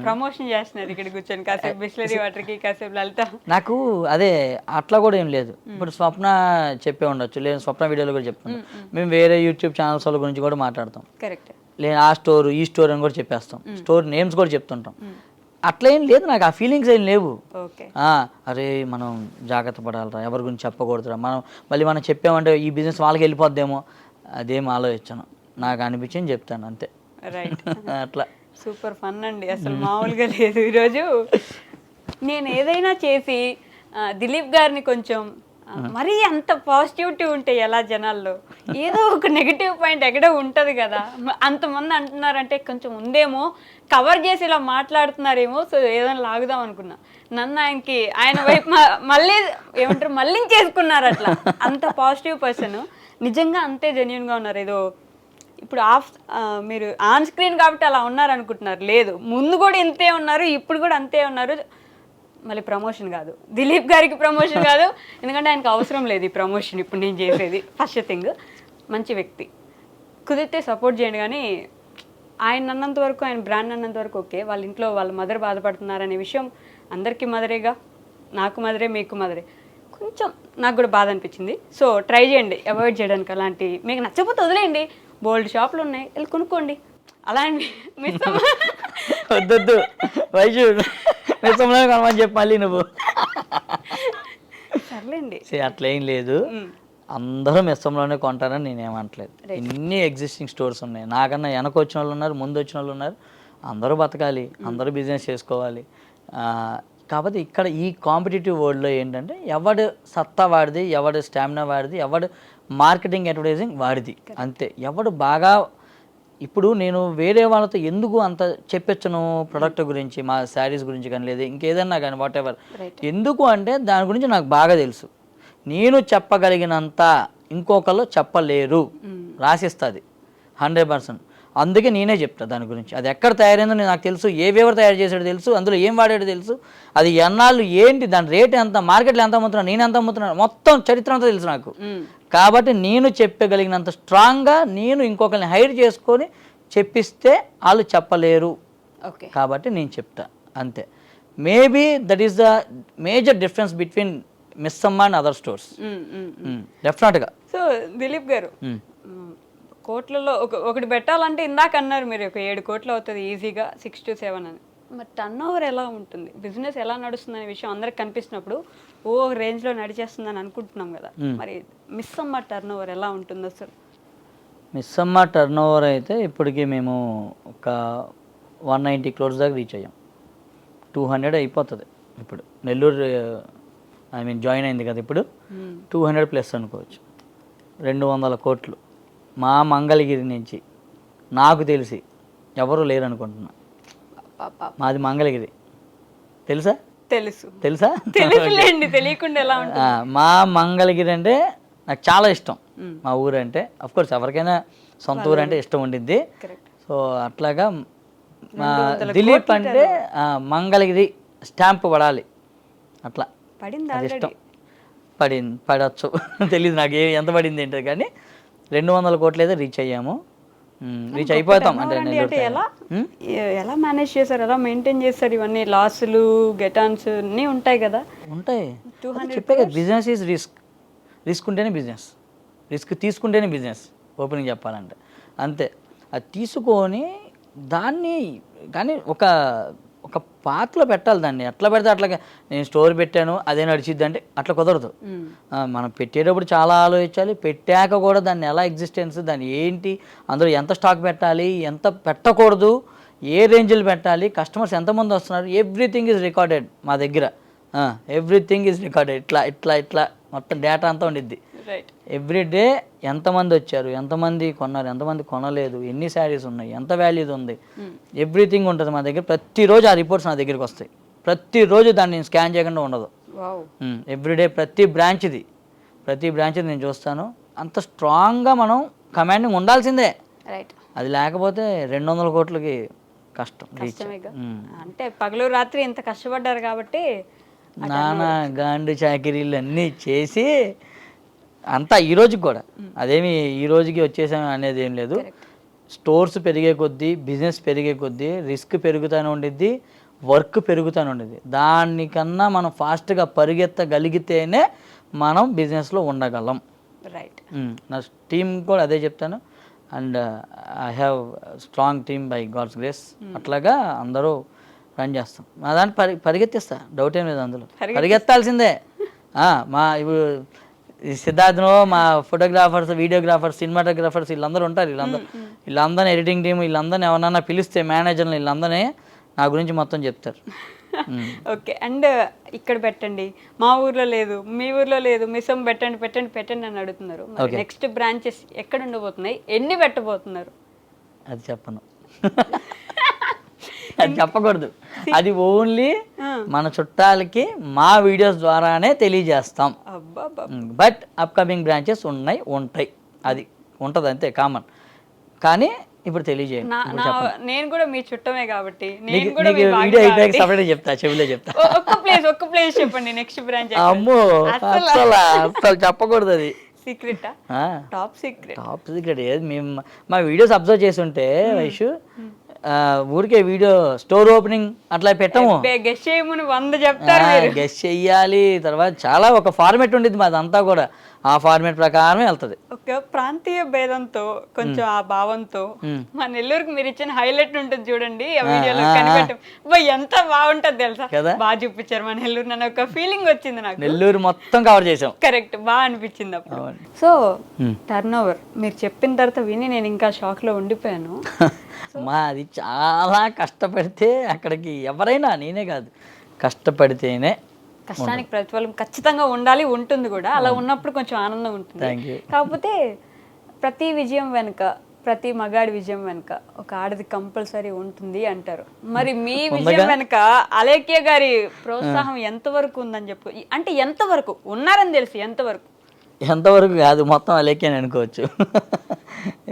ప్రమోషన్ చేస్తున్నారు ఇక్కడ కూర్చొని, కాసేపు బిస్లరీ వాటర్ కి, కాసేపు లలిత. నాకు అదే అట్లా కూడా ఏం లేదు. ఇప్పుడు స్వప్న చెప్పే ఉండొచ్చు, లేదు స్వప్న వీడియోలో కూడా చెప్తాను. మేము వేరే యూట్యూబ్ ఛానల్స్ వాళ్ళ గురించి కూడా మాట్లాడతాం. కరెక్ట్. లేదు ఆ స్టోర్ ఈ స్టోర్ అని కూడా చెప్పేస్తాం, స్టోర్ నేమ్స్ కూడా చెప్తుంటాం. అట్లా ఏం లేదు, నాకు ఆ ఫీలింగ్స్ ఏం లేవు. అరే మనం జాగ్రత్త పడాలరా, ఎవరి గురించి చెప్పకూడదురా, మనం చెప్పామంటే ఈ బిజినెస్ వాళ్ళకి వెళ్ళిపోద్దేమో, అదేం ఆలోచించాను, నాకు అనిపించింది చెప్తాను అంతే. రైట్. అట్లా సూపర్ ఫన్ అండి, అసలు మామూలుగా లేదు. ఈరోజు నేను ఏదైనా చేసి దిలీప్ గారిని కొంచెం మరీ అంత పాజిటివిటీ ఉంటే ఎలా జనాల్లో, ఏదో ఒక నెగిటివ్ పాయింట్ ఎక్కడో ఉంటుంది కదా. అంతమంది అంటున్నారంటే కొంచెం ఉందేమో, కవర్ చేసి ఇలా మాట్లాడుతున్నారేమో, సో ఏదైనా లాగుదాం అనుకున్నా. నన్ను ఆయన వైపు మళ్ళీ ఏమంటారు మళ్ళించేసుకున్నారు అట్లా. అంత పాజిటివ్ పర్సన్, నిజంగా అంతే జెన్యున్గా ఉన్నారు. ఏదో ఇప్పుడు మీరు ఆన్ స్క్రీన్ కాబట్టి అలా ఉన్నారు అనుకుంటున్నారు, లేదు ముందు కూడా ఇంతే ఉన్నారు, ఇప్పుడు కూడా అంతే ఉన్నారు. మళ్ళీ ప్రమోషన్ కాదు, దిలీప్ గారికి ప్రమోషన్ కాదు, ఎందుకంటే ఆయనకు అవసరం లేదు ఈ ప్రమోషన్ ఇప్పుడు నేను చేసేది. ఫస్ట్ థింగ్, మంచి వ్యక్తి, కుదిరితే సపోర్ట్ చేయండి. కానీ ఆయన అన్నంత వరకు, ఆయన బ్రాండ్ అన్నంత వరకు ఓకే. వాళ్ళ ఇంట్లో వాళ్ళ మదర్ బాధపడుతున్నారనే విషయం అందరికీ మదరేగా, నాకు మదరే, మీకు మదరే. కొంచెం నాకు కూడా బాధ అనిపించింది. సో ట్రై చేయండి అవాయిడ్ చేయడానికి. అలాంటి మీకు నచ్చకపోతే వదిలేయండి, బోల్డ్ షాపులు ఉన్నాయి, వెళ్ళి కొనుక్కోండి. అలాంటి వద్దొద్దు వైషు కనమని చెప్పి మళ్ళీ నువ్వు సర్లేండి. అట్లా ఏం లేదు, అందరూ మెస్సంలోనే కొంటారని నేనేమంటలేదు. ఎన్ని ఎగ్జిస్టింగ్ స్టోర్స్ ఉన్నాయి, నాకన్నా వెనక వచ్చిన వాళ్ళు ఉన్నారు, ముందు వచ్చిన వాళ్ళు ఉన్నారు. అందరూ బతకాలి, అందరూ బిజినెస్ చేసుకోవాలి. కాబట్టి ఇక్కడ ఈ కాంపిటేటివ్ వరల్డ్లో ఏంటంటే ఎవడు సత్తా వాడిది, ఎవడు స్టామినా వాడిది, ఎవడు మార్కెటింగ్ అడ్వర్టైజింగ్ వాడిది అంతే. ఎవడు బాగా, ఇప్పుడు నేను వేరే వాళ్ళతో ఎందుకు అంత చెప్పొచ్చును ప్రొడక్ట్ గురించి, మా శారీస్ గురించి కానీ లేదు ఇంకేదన్నా కానీ వాట్ ఎవర్, ఎందుకు అంటే దాని గురించి నాకు బాగా తెలుసు. నేను చెప్పగలిగినంత ఇంకొకళ్ళు చెప్పలేరు, రాసిస్తుంది 100%. అందుకే నేనే చెప్తా దాని గురించి. అది ఎక్కడ తయారైందో నాకు తెలుసు, ఎవరు తయారు చేసాడో తెలుసు, అందులో ఏం వాడాడో తెలుసు, అది ఎన్నాళ్ళు ఏంటి, దాని రేట్ ఎంత, మార్కెట్లో ఎంత అమ్ముతున్నాను, నేను ఎంత అమ్ముతున్నాను, మొత్తం చరిత్ర అంతా తెలుసు నాకు. కాబట్టి నేను చెప్పగలిగినంత స్ట్రాంగ్గా నేను ఇంకొకరిని హైర్ చేసుకొని చెప్పిస్తే వాళ్ళు చెప్పలేరు. కాబట్టి నేను చెప్తా అంతే. Maybe that is the major difference between miss అమ్మ అండ్ అదర్ స్టోర్స్, డెఫినెట్గా. సో దిలీప్ గారు, కోట్లలో ఒకటి పెట్టాలంటే ఇందాక అన్నారు మీరు ఒక 7 కోట్లు అవుతుంది ఈజీగా, 6 to 7 అని. మరి టర్న్ ఓవర్ ఎలా ఉంటుంది, బిజినెస్ ఎలా నడుస్తుంది అనే విషయం అందరికి కనిపిస్తున్నప్పుడు ఓ రేంజ్లో నడిచేస్తుందని అనుకుంటున్నాం కదా. మరి మిస్ అమ్మ టర్న్ ఓవర్ ఎలా ఉంటుంది అసలు? మిస్ అమ్మ టర్న్ ఓవర్ అయితే ఇప్పటికీ మేము ఒక 190 crores దాకా రీచ్ అయ్యాం. 200 అయిపోతుంది ఇప్పుడు. నెల్లూరు జాయిన్ అయింది కదా ఇప్పుడు, 200+ అనుకోవచ్చు. 200 కోట్లు మా మంగళగిరి నుంచి నాకు తెలిసి ఎవరు లేరు అనుకుంటున్నా. మాది మంగళగిరి తెలుసా? తెలుసు తెలుసా? తెలుసులేండి, తెలియకుండా ఎలా ఉంటుంది. మా మంగళగిరి అంటే నాకు చాలా ఇష్టం. మా ఊరు అంటే కోర్స్ ఎవరికైనా సొంత ఊరు అంటే ఇష్టం ఉండిద్ది. సో అట్లాగా మా దిలీప్ అంటే మంగళగిరి స్టాంప్ పడాలి, అట్లా అది ఇష్టం. పడవచ్చు తెలియదు నాకు ఎంత పడింది ఏంటో, కానీ 200 కోట్లు అయితే రీచ్ అయ్యాము. రీచ్ అయిపోతాం అంటే ఎలా మేనేజ్ చేశారు, ఎలా మెయింటైన్ చేస్తారు ఇవన్నీ? లాసులు, గెటాన్స్ అన్నీ ఉంటాయి కదా. ఉంటాయి, చెప్పే కదా, బిజినెస్ ఈజ్ రిస్క్ ఉంటేనే బిజినెస్, రిస్క్ తీసుకుంటేనే బిజినెస్. ఓపెనింగ్ చెప్పాలంటే అంతే. అది తీసుకొని దాన్ని కానీ ఒక పాత్రలో పెట్టాలి దాన్ని. ఎట్లా పెడితే అట్లా నేను స్టోర్ పెట్టాను అదే నడిచిద్ది అంటే అట్లా కుదరదు. మనం పెట్టేటప్పుడు చాలా ఆలోచించాలి, పెట్టాక కూడా దాన్ని ఎలా ఎగ్జిస్టెన్స్, దాన్ని ఏంటి, అందులో ఎంత స్టాక్ పెట్టాలి, ఎంత పెట్టకూడదు, ఏ రేంజ్లు పెట్టాలి, కస్టమర్స్ ఎంతమంది వస్తున్నారు, ఎవ్రీథింగ్ ఈజ్ రికార్డెడ్ మా దగ్గర. Everything is recorded. ఇట్లా మొత్తం డేటా అంతా ఉండిద్ది. ఎవ్రీడే ఎంతమంది వచ్చారు, ఎంతమంది కొన్నారు, ఎంతమంది కొనలేదు, ఎన్ని శారీస్ ఉన్నాయి, ఎంత వాల్యూస్ ఉంది, ఎవ్రీథింగ్ ఉంటుంది మా దగ్గర. ప్రతిరోజు ఆ రిపోర్ట్స్ నా దగ్గరికి వస్తాయి. ప్రతిరోజు దాన్ని నేను స్కాన్ చేయకుండా ఉండదు. ఎవ్రీడే ప్రతి బ్రాంచ్ది నేను చూస్తాను. అంత స్ట్రాంగ్గా మనం కమాండింగ్ ఉండాల్సిందే. అది లేకపోతే 200 కోట్లకి కష్టం. అంటే పగలు రాత్రి ఇంత కష్టపడ్డారు కాబట్టి నానా గాండు చాకిరీలు అన్నీ చేసి అంతా ఈ రోజుకి కూడా అదేమి ఈ రోజుకి వచ్చేసాం అనేది ఏం లేదు. స్టోర్స్ పెరిగే కొద్దీ, బిజినెస్ పెరిగే కొద్దీ రిస్క్ పెరుగుతూనే ఉండిద్ది, వర్క్ పెరుగుతూనే ఉండిద్ది. దానికన్నా మనం ఫాస్ట్గా పరిగెత్తగలిగితేనే మనం బిజినెస్లో ఉండగలం. నా టీం కూడా అదే చెప్తాను. And I have strong team by God's grace. అట్లాగా అందరూ రన్ చేస్తాం. మా దాంట్లో పరిగెత్తిస్తా, డౌట్ ఏం లేదు, అందులో పరిగెత్తాల్సిందే. మా ఇప్పుడు సిద్ధార్థను, మా ఫోటోగ్రాఫర్స్, వీడియోగ్రాఫర్స్, సినిమాటోగ్రాఫర్స్ వీళ్ళందరూ ఉంటారు. వీళ్ళందరినీ ఎడిటింగ్ టీం వీళ్ళందరినీ ఎవరన్నా పిలిస్తే మేనేజర్లు వీళ్ళందరినీ నా గురించి మొత్తం చెప్తారు. ఓకే. అండ్ ఇక్కడ పెట్టండి, మా ఊర్లో లేదు, మీ ఊర్లో లేదు, మిసం పెట్టండి అని అడుగుతున్నారు. నెక్స్ట్ బ్రాంచెస్ ఎక్కడ ఉండబోతున్నాయి, ఎన్ని పెట్టబోతున్నారు? అది చెప్పను, అది చెప్పకూడదు. అది ఓన్లీ మన చుట్టాలకి మా వీడియోస్ ద్వారానే తెలియజేస్తాం. బట్ అప్కమింగ్ బ్రాంచెస్ ఉంటాయి, అది ఉంటుంది అంతే, కామన్. కానీ ఇప్పుడు తెలియజేయండి. నేను కూడా మీ చుట్టమే కాబట్టి చెప్తా, చెవిలో చెప్తా. ఒక్క ప్లేస్ చెప్పండి నెక్స్ట్ బ్రాంచ్. అమ్మో అసలు చెప్పకూడదు, అది సీక్రెట్, టాప్ సీక్రెట్. ఏది మేము మా వీడియోస్ అబ్జర్వ్ చేసి ఉంటే వైషు ఊరికే వీడియో స్టోర్ ఓపెనింగ్ అట్లా పెట్టము. గెస్ చేయమని 100 చెప్తారు, గెస్ చెయ్యాలి. తర్వాత చాలా ఒక ఫార్మేట్ ఉండేది మాదంతా కూడా, ఆ ఫార్మేట్ ప్రకారమే వెళ్తుంది. ఒక ప్రాంతీయ భేదంతో కొంచెం ఆ భావంతో మా నెల్లూరుకి మీరు ఇచ్చిన హైలైట్ ఉంటుంది చూడండి, ఆ వీడియోలో కనిపెట్టం ఎంత బాగుంటది తెలుసా కదా, బాగా చూపించారు మా నెల్లూరు. నన్ను ఒక ఫీలింగ్ వచ్చింది నాకు, నెల్లూరు మొత్తం కవర్ చేసాం. కరెక్ట్, బాగా అనిపించింది అప్పుడు. సో టర్న్ ఓవర్ మీరు చెప్పిన తర్వాత విని నేను ఇంకా షాక్ లో ఉండిపోయాను. అది చాలా కష్టపడితే అక్కడికి ఎవరైనా, నేనే కాదు, కష్టపడితేనే. కష్టానికి ప్రతిఫలం ఖచ్చితంగా ఉండాలి, ఉంటుంది కూడా. అలా ఉన్నప్పుడు కొంచెం ఆనందం ఉంటుంది. కాకపోతే ప్రతి విజయం వెనుక, ప్రతి మగాడి విజయం వెనుక ఒక ఆడది కంపల్సరీ ఉంటుంది అంటారు. మరి మీ విజయం వెనుక అలేఖ్య గారి ప్రోత్సాహం ఎంతవరకు ఉందని చెప్పు, అంటే ఎంతవరకు ఉన్నారని తెలిసి ఎంతవరకు కాదు, మొత్తం అలేఖ్య అనుకోవచ్చు.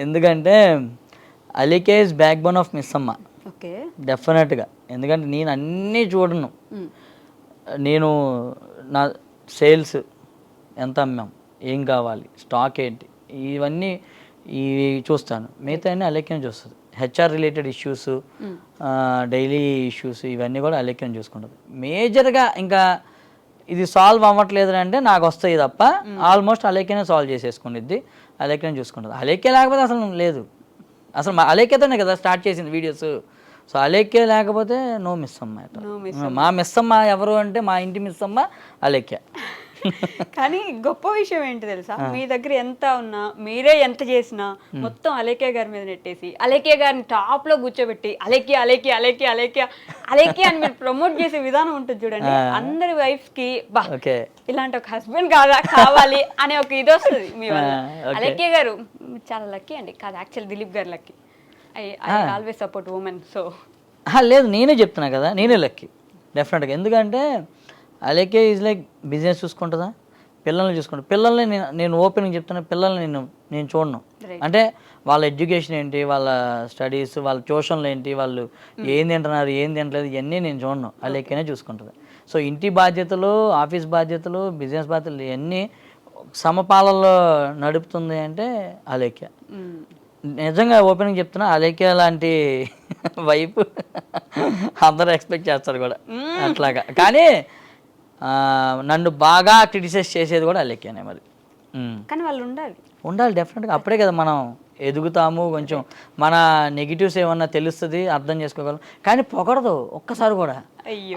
ఎందుకంటే Alekhya is back bone of Missamma. Okay, డెఫినెట్గా. ఎందుకంటే నేను అన్నీ చూడను. నేను నా సేల్స్ ఎంత అమ్మాం, ఏం కావాలి, స్టాక్ ఏంటి, ఇవన్నీ చూస్తాను. మిగతా అన్నీ అలేఖ్యం చూస్తుంది. HR related issues, daily issues, ఇవన్నీ కూడా అలేఖ్యం చూసుకుంటుంది. మేజర్గా ఇంకా ఇది సాల్వ్ అవ్వట్లేదు అంటే నాకు వస్తాయి తప్ప, ఆల్మోస్ట్ అలేఖ్యనే సాల్వ్ చేసేసుకునిద్ది, అలేఖ్యం చూసుకుంటుంది. అలేఖ్య లేకపోతే అసలు లేదు. అసలు అలేఖ్యతోనే కదా స్టార్ట్ చేసింది వీడియోస్. సో అలేఖ్య లేకపోతే నో మిస్సమ్మ. మా మిస్సమ్మ ఎవరు అంటే మా ఇంటి మిస్సమ్మ అలేఖ్య. కానీ గొప్ప విషయం ఏంటి తెలుసా, మీ దగ్గర ఎంత ఉన్నా, మీరే ఎంత చేసినా మొత్తం అలేఖ్య గారి మీద నెట్టేసి, అలేఖ్య గారిని టాప్ లో కూర్చోబెట్టి అలేఖ్య అని మీరు ప్రమోట్ చేసే విధానం ఉంటుంది చూడండి. అందరి వైఫ్ కి బా ఇలాంటి ఒక హస్బెండ్ కావాలి అనే ఒక ఇది వస్తుంది మీ వల్ల. అలేఖ్య గారు చాలా లక్కీ అండి. కాదు, యాక్చువల్ దిలీప్ గారు lucky. I always support women. So లేదు, నేనే చెప్తున్నా కదా, నేనే లక్కీ. డెఫినెట్గా. ఎందుకంటే అలేకే ఈజ్ లైక్ బిజినెస్ చూసుకుంటుందా, పిల్లల్ని చూసుకుంటా. పిల్లల్ని నేను ఓపెన్గా చెప్తున్నా, పిల్లల్ని నేను చూడను. అంటే వాళ్ళ ఎడ్యుకేషన్ ఏంటి, వాళ్ళ స్టడీస్, వాళ్ళ ట్యూషన్లు ఏంటి, వాళ్ళు ఏం తింటున్నారు ఏం తింటలేదు, ఇవన్నీ నేను చూడను. అలేకేనే చూసుకుంటుంది. సో ఇంటి బాధ్యతలు, ఆఫీస్ బాధ్యతలు, బిజినెస్ బాధ్యతలు ఇవన్నీ సమపాలలో నడుపుతుంది అంటే అలేఖ్య. నిజంగా ఓపెనింగ్ చెప్తున్నా, అలేఖ్య లాంటి వైపు అందరూ ఎక్స్పెక్ట్ చేస్తారు కూడా అట్లాగా. కానీ నన్ను బాగా క్రిటిసైజ్ చేసేది కూడా అలేఖ్యనే మరి. కానీ వాళ్ళు ఉండాలి డెఫినెట్గా. అప్పుడే కదా మనం ఎదుగుతాము, కొంచెం మన నెగిటివ్స్ ఏమన్నా తెలుస్తుంది, అర్థం చేసుకోగలం. కానీ పొగడదు ఒక్కసారి కూడా.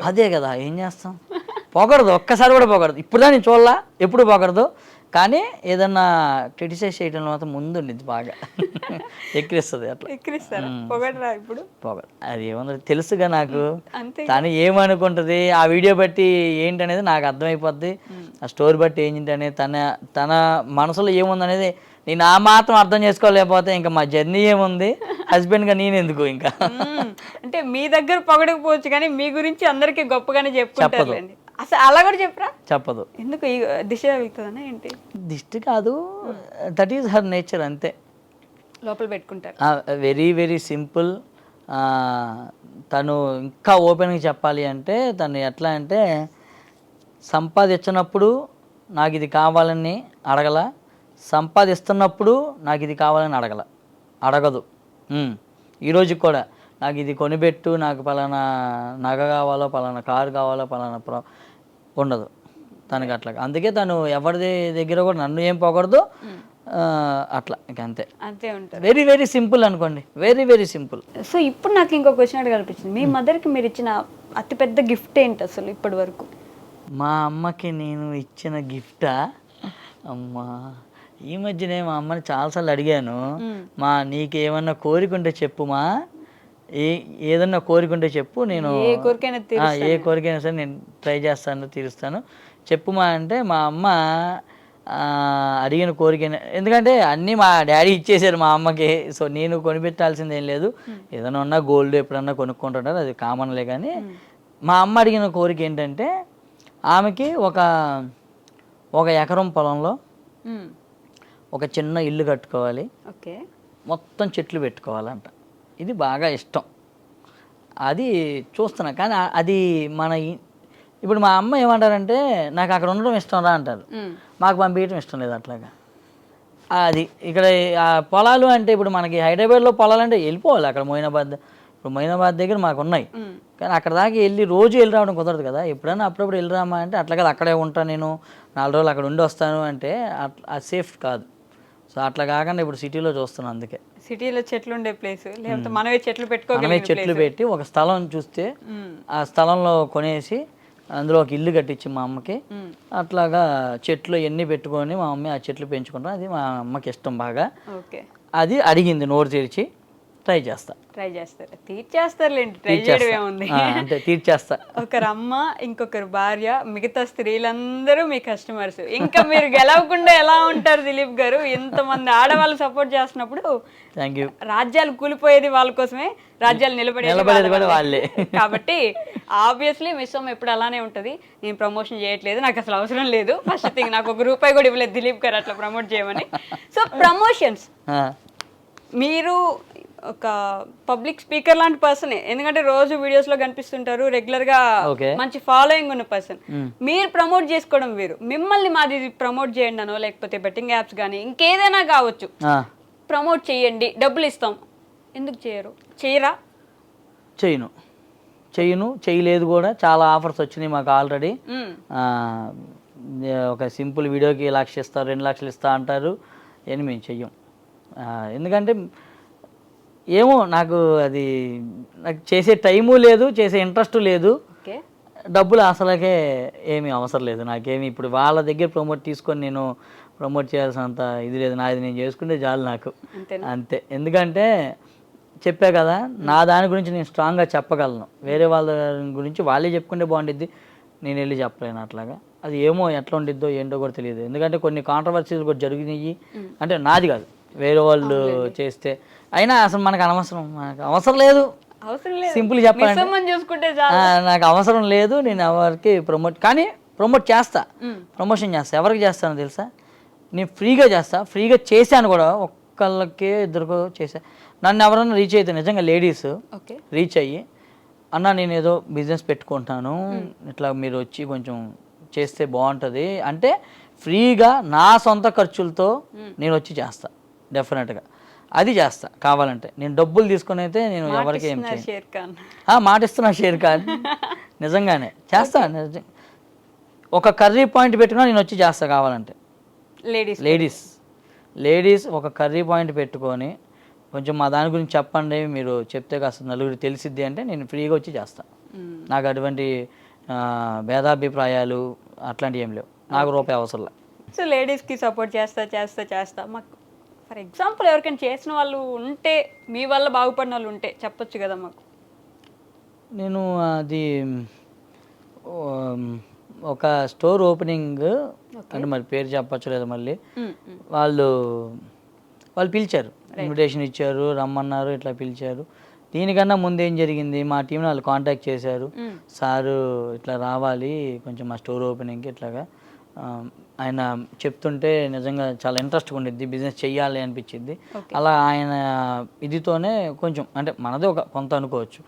అదే కదా ఏం చేస్తాం, పొగడదు ఒక్కసారి కూడా పొగడదు. ఇప్పుడు నేను చూడలా, ఎప్పుడు పొగడదు. కానీ ఏదన్నా క్రిటిసైజ్ చేయడంలో మాత్రం ముందు ఉండిద్ది, బాగా ఎక్కిరిస్తుంది. అట్లా ఇప్పుడు పొగడు అది ఏమన్నా తెలుసుగా నాకు. తను ఏమనుకుంటుంది ఆ వీడియో బట్టి ఏంటనేది నాకు అర్థమైపోద్ది. ఆ స్టోరీ బట్టి ఏంటి అనేది తన మనసులో ఏముందనేది నేను ఆ మాత్రం అర్థం చేసుకోలేకపోతే ఇంకా మా జర్నీ ఏముంది, హస్బెండ్గా నేను ఎందుకు ఇంకా. అంటే మీ దగ్గర పొగడకపోవచ్చు కానీ మీ గురించి అందరికీ గొప్పగానే చెప్పుకుంటారు. అసలు అలా కూడా చెప్పదు. ఎందుకు దిశ వెళ్తుందన్నా ఏంటి? దిష్టి కాదు, దట్ ఈజ్ హర్ నేచర్, అంతే. లోపల పెట్టుకుంటారు. Very very simple. తను ఇంకా ఓపెన్గా చెప్పాలి అంటే తను ఎట్లా అంటే, సంపాదించినప్పుడు నాకు ఇది కావాలని అడగల, సంపాదిస్తున్నప్పుడు నాకు ఇది కావాలని అడగదు. ఈరోజు కూడా నాకు ఇది కొనిపెట్టు, నాకు పలానా నగ కావాలో, పలానా కారు కావాలో, పలానా ఉండదు తనకి అట్లా. అందుకే తను ఎవరి దగ్గర కూడా నన్ను ఏం పొగడదు. అట్లా ఇంక అంతే ఉంటుంది. వెరీ వెరీ సింపుల్ అనుకోండి, వెరీ వెరీ సింపుల్. సో ఇప్పుడు నాకు ఇంకో క్వశ్చన్ అడగాలనిపించింది. మీ మదర్కి మీరు ఇచ్చిన అతిపెద్ద గిఫ్ట్ ఏంటి అసలు ఇప్పటి వరకు? మా అమ్మకి నేను ఇచ్చిన గిఫ్టా? అమ్మా, ఈ మధ్యనే మా అమ్మని చాలాసార్లు అడిగాను, నీకేమన్నా కోరికుంటే చెప్పుమా, ఏదన్నా కోరికుంటే చెప్పు, నేను ఏ కోరికైనా సరే నేను ట్రై చేస్తాను, తీరుస్తాను, చెప్పుమా అంటే మా అమ్మ అడిగిన కోరిక. ఎందుకంటే అన్నీ మా డాడీ ఇచ్చేసారు మా అమ్మకి. సో నేను కొనిపెట్టాల్సింది ఏం లేదు. ఏదైనా ఉన్నా గోల్డ్ ఎప్పుడన్నా కొనుక్కుంటుంటారు, అది కామన్లే. కానీ మా అమ్మ అడిగిన కోరిక ఏంటంటే, ఆమెకి ఒక ఎకరం పొలంలో ఒక చిన్న ఇల్లు కట్టుకోవాలి, మొత్తం చెట్లు పెట్టుకోవాలంట. ఇది బాగా ఇష్టం. అది చూస్తున్నా. కానీ అది ఇప్పుడు మా అమ్మ ఏమంటారంటే, నాకు అక్కడ ఉండడం ఇష్టం రా అంటారు, మాకు పంపించడం ఇష్టం లేదు. అట్లాగా అది ఇక్కడ పొలాలు అంటే, ఇప్పుడు మనకి హైదరాబాద్లో పొలాలు అంటే వెళ్ళిపోవాలి అక్కడ మొయినాబాద్ దగ్గర మాకు ఉన్నాయి. కానీ అక్కడ దాకా రోజు వెళ్ళి రావడం కుదరదు కదా. ఎప్పుడైనా అప్పుడప్పుడు వెళ్ళి రామా అంటే, అట్లా కదా అక్కడే ఉంటాను నేను, 4 రోజులు అక్కడ ఉండి వస్తాను అంటే అది సేఫ్ కాదు. సో అట్లా కాకుండా ఇప్పుడు సిటీలో చూస్తున్నాను. అందుకే సిటీలో చెట్లు ఉండే ప్లేస్, లేకపోతే మనమే చెట్లు పెట్టి ఒక స్థలం చూస్తే ఆ స్థలంలో కొనేసి అందులో ఒక ఇల్లు కట్టించి మా అమ్మకి, అట్లాగా చెట్లు ఎన్ని పెట్టుకొని మా మమ్మీ ఆ చెట్లు పెంచుకుంటాం. అది మా అమ్మకి ఇష్టం బాగా. అది అడిగింది, నోరు తెరిచి. ట్రై చేస్తారు, తీర్చేస్తారులేండి. ట్రై చేయడం ఏముంది, అంటే తీర్చేస్తా. ఒకరు అమ్మ, ఇంకొకరు భార్య, మిగతా స్త్రీలందరూ మీ కస్టమర్స్. ఇంకా మీరు గెలవకుండా ఎలా ఉంటారు దిలీప్ గారు? ఇంతమంది ఆడవాళ్ళు సపోర్ట్ చేస్తున్నప్పుడు రాజ్యాలు కూలిపోయేది వాళ్ళ కోసమే, రాజ్యాలు నిలబడేది కూడా వాళ్ళే. కాబట్టి ఆబ్వియస్లీ మిస్సమ్ ఎప్పుడు అలానే ఉంటుంది. నేను ప్రమోషన్ చేయట్లేదు, నాకు అసలు అవసరం లేదు. ఫస్ట్ థింగ్, నాకు ₹1 కూడా ఇవ్వలేదు దిలీప్ గారు అట్లా ప్రమోట్ చేయమని. సో ప్రమోషన్స్, మీరు ఒక పబ్లిక్ స్పీకర్ లాంటి పర్సనే. ఎందుకంటే రోజు వీడియోస్ లో కనిపిస్తుంటారు, రెగ్యులర్ గా మంచి ఫాలోయింగ్ ఉన్న పర్సన్. మీరు ప్రమోట్ చేసుకోవడం వేరు. మిమ్మల్ని మాది ప్రమోట్ చేయండి అనో, లేకపోతే బెట్టింగ్ యాప్స్ కానీ ఇంకేదైనా కావచ్చు, ప్రమోట్ చేయండి డబ్బులు ఇస్తాం, ఎందుకు చేయరా? చేయను, చేయలేదు కూడా. చాలా ఆఫర్స్ వచ్చినాయి మాకు ఆల్రెడీ. ఒక సింపుల్ వీడియోకి 1 లక్ష ఇస్తారు, 2 లక్షలు ఇస్తా అంటారు. అని మేము చెయ్యం. ఎందుకంటే ఏమో నాకు చేసే టైము లేదు, చేసే ఇంట్రెస్ట్ లేదు, డబ్బులు అసలుకే ఏమీ అవసరం లేదు నాకేమి. ఇప్పుడు వాళ్ళ దగ్గర తీసుకొని నేను ప్రమోట్ చేయాల్సినంత ఇది లేదు. నాది నేను చేసుకుంటే చాలు నాకు, అంతే. ఎందుకంటే చెప్పా కదా, నా దాని గురించి నేను స్ట్రాంగ్గా చెప్పగలను. వేరే వాళ్ళ గురించి వాళ్ళే చెప్పుకుంటే బాగుండిద్ది, నేను వెళ్ళి చెప్పలేను. అట్లాగా అది ఏమో ఎట్లా ఉండిద్దో ఏంటో కూడా తెలియదు. ఎందుకంటే కొన్ని కాంట్రవర్సీలు కూడా జరిగినాయి. అంటే నాది కాదు, వేరే వాళ్ళు చేస్తే. అయినా అసలు మనకు అవసరం లేదు. అవసరం లేదు, సింపుల్ చెప్పాలంటే మిస్సమ్మని చూసుకుంటే చాలు. నాకు అవసరం లేదు, నేను ఎవరికి ప్రమోట్ చేస్తా, ప్రమోషన్ చేస్తా. ఎవరికి చేస్తానో తెలుసా? నేను ఫ్రీగా చేస్తా, ఫ్రీగా చేశాను కూడా. ఒక్కళ్ళకే ఇద్దరికో చేశా. నన్ను ఎవరన్నా రీచ్ అయితే నిజంగా లేడీస్ ఓకే రీచ్ అయ్యి, అన్న నేను ఏదో బిజినెస్ పెట్టుకుంటాను, ఇట్లా మీరు వచ్చి కొంచెం చేస్తే బాగుంటుంది అంటే ఫ్రీగా నా సొంత ఖర్చులతో నేను వచ్చి చేస్తా. డెఫినెట్గా అది చేస్తా. కావాలంటే నేను డబ్బులు తీసుకొని అయితే నేను ఎవరికి ఏం చేయను. షేర్ ఖాన్ మాటిస్తున్నా షేర్ ఖాన్, నిజంగానే చేస్తా. ఒక కర్రీ పాయింట్ పెట్టుకున్నా నేను వచ్చి చేస్తా కావాలంటే. లేడీస్ ఒక కర్రీ పాయింట్ పెట్టుకొని కొంచెం మా దాని గురించి చెప్పండి, మీరు చెప్తే కాస్త నలుగురు తెలిసిద్ది అంటే నేను ఫ్రీగా వచ్చి చేస్తాను. నాకు అటువంటి భేదాభిప్రాయాలు అట్లాంటివి ఏం లేవు. నాకు రూపాయి అవసరం లేదు. సో లేడీస్కి సపోర్ట్ చేస్తా మాకు ఫర్ ఎగ్జాంపుల్ ఎవరికైనా చేసిన వాళ్ళు ఉంటే, మీ వల్ల బాగుపడిన వాళ్ళు ఉంటే చెప్పొచ్చు కదా మాకు. నేను అది ఒక స్టోర్ ఓపెనింగ్ అంటే మరి పేరు చెప్పచ్చు లేదా మళ్ళీ, వాళ్ళు పిలిచారు, ఇన్విటేషన్ ఇచ్చారు, రమ్మన్నారు, ఇట్లా పిలిచారు. దీనికన్నా ముందు ఏం జరిగింది, మా టీంని వాళ్ళు కాంటాక్ట్ చేశారు. సారు ఇట్లా రావాలి కొంచెం మా స్టోర్ ఓపెనింగ్కి ఇట్లాగా. ఆయన చెప్తుంటే నిజంగా చాలా ఇంట్రెస్ట్గా ఉండిద్ది, బిజినెస్ చెయ్యాలి అనిపించింది. అలా ఆయన ఇదితోనే కొంచెం అంటే మనదే ఒక కొంత అనుకోవచ్చు,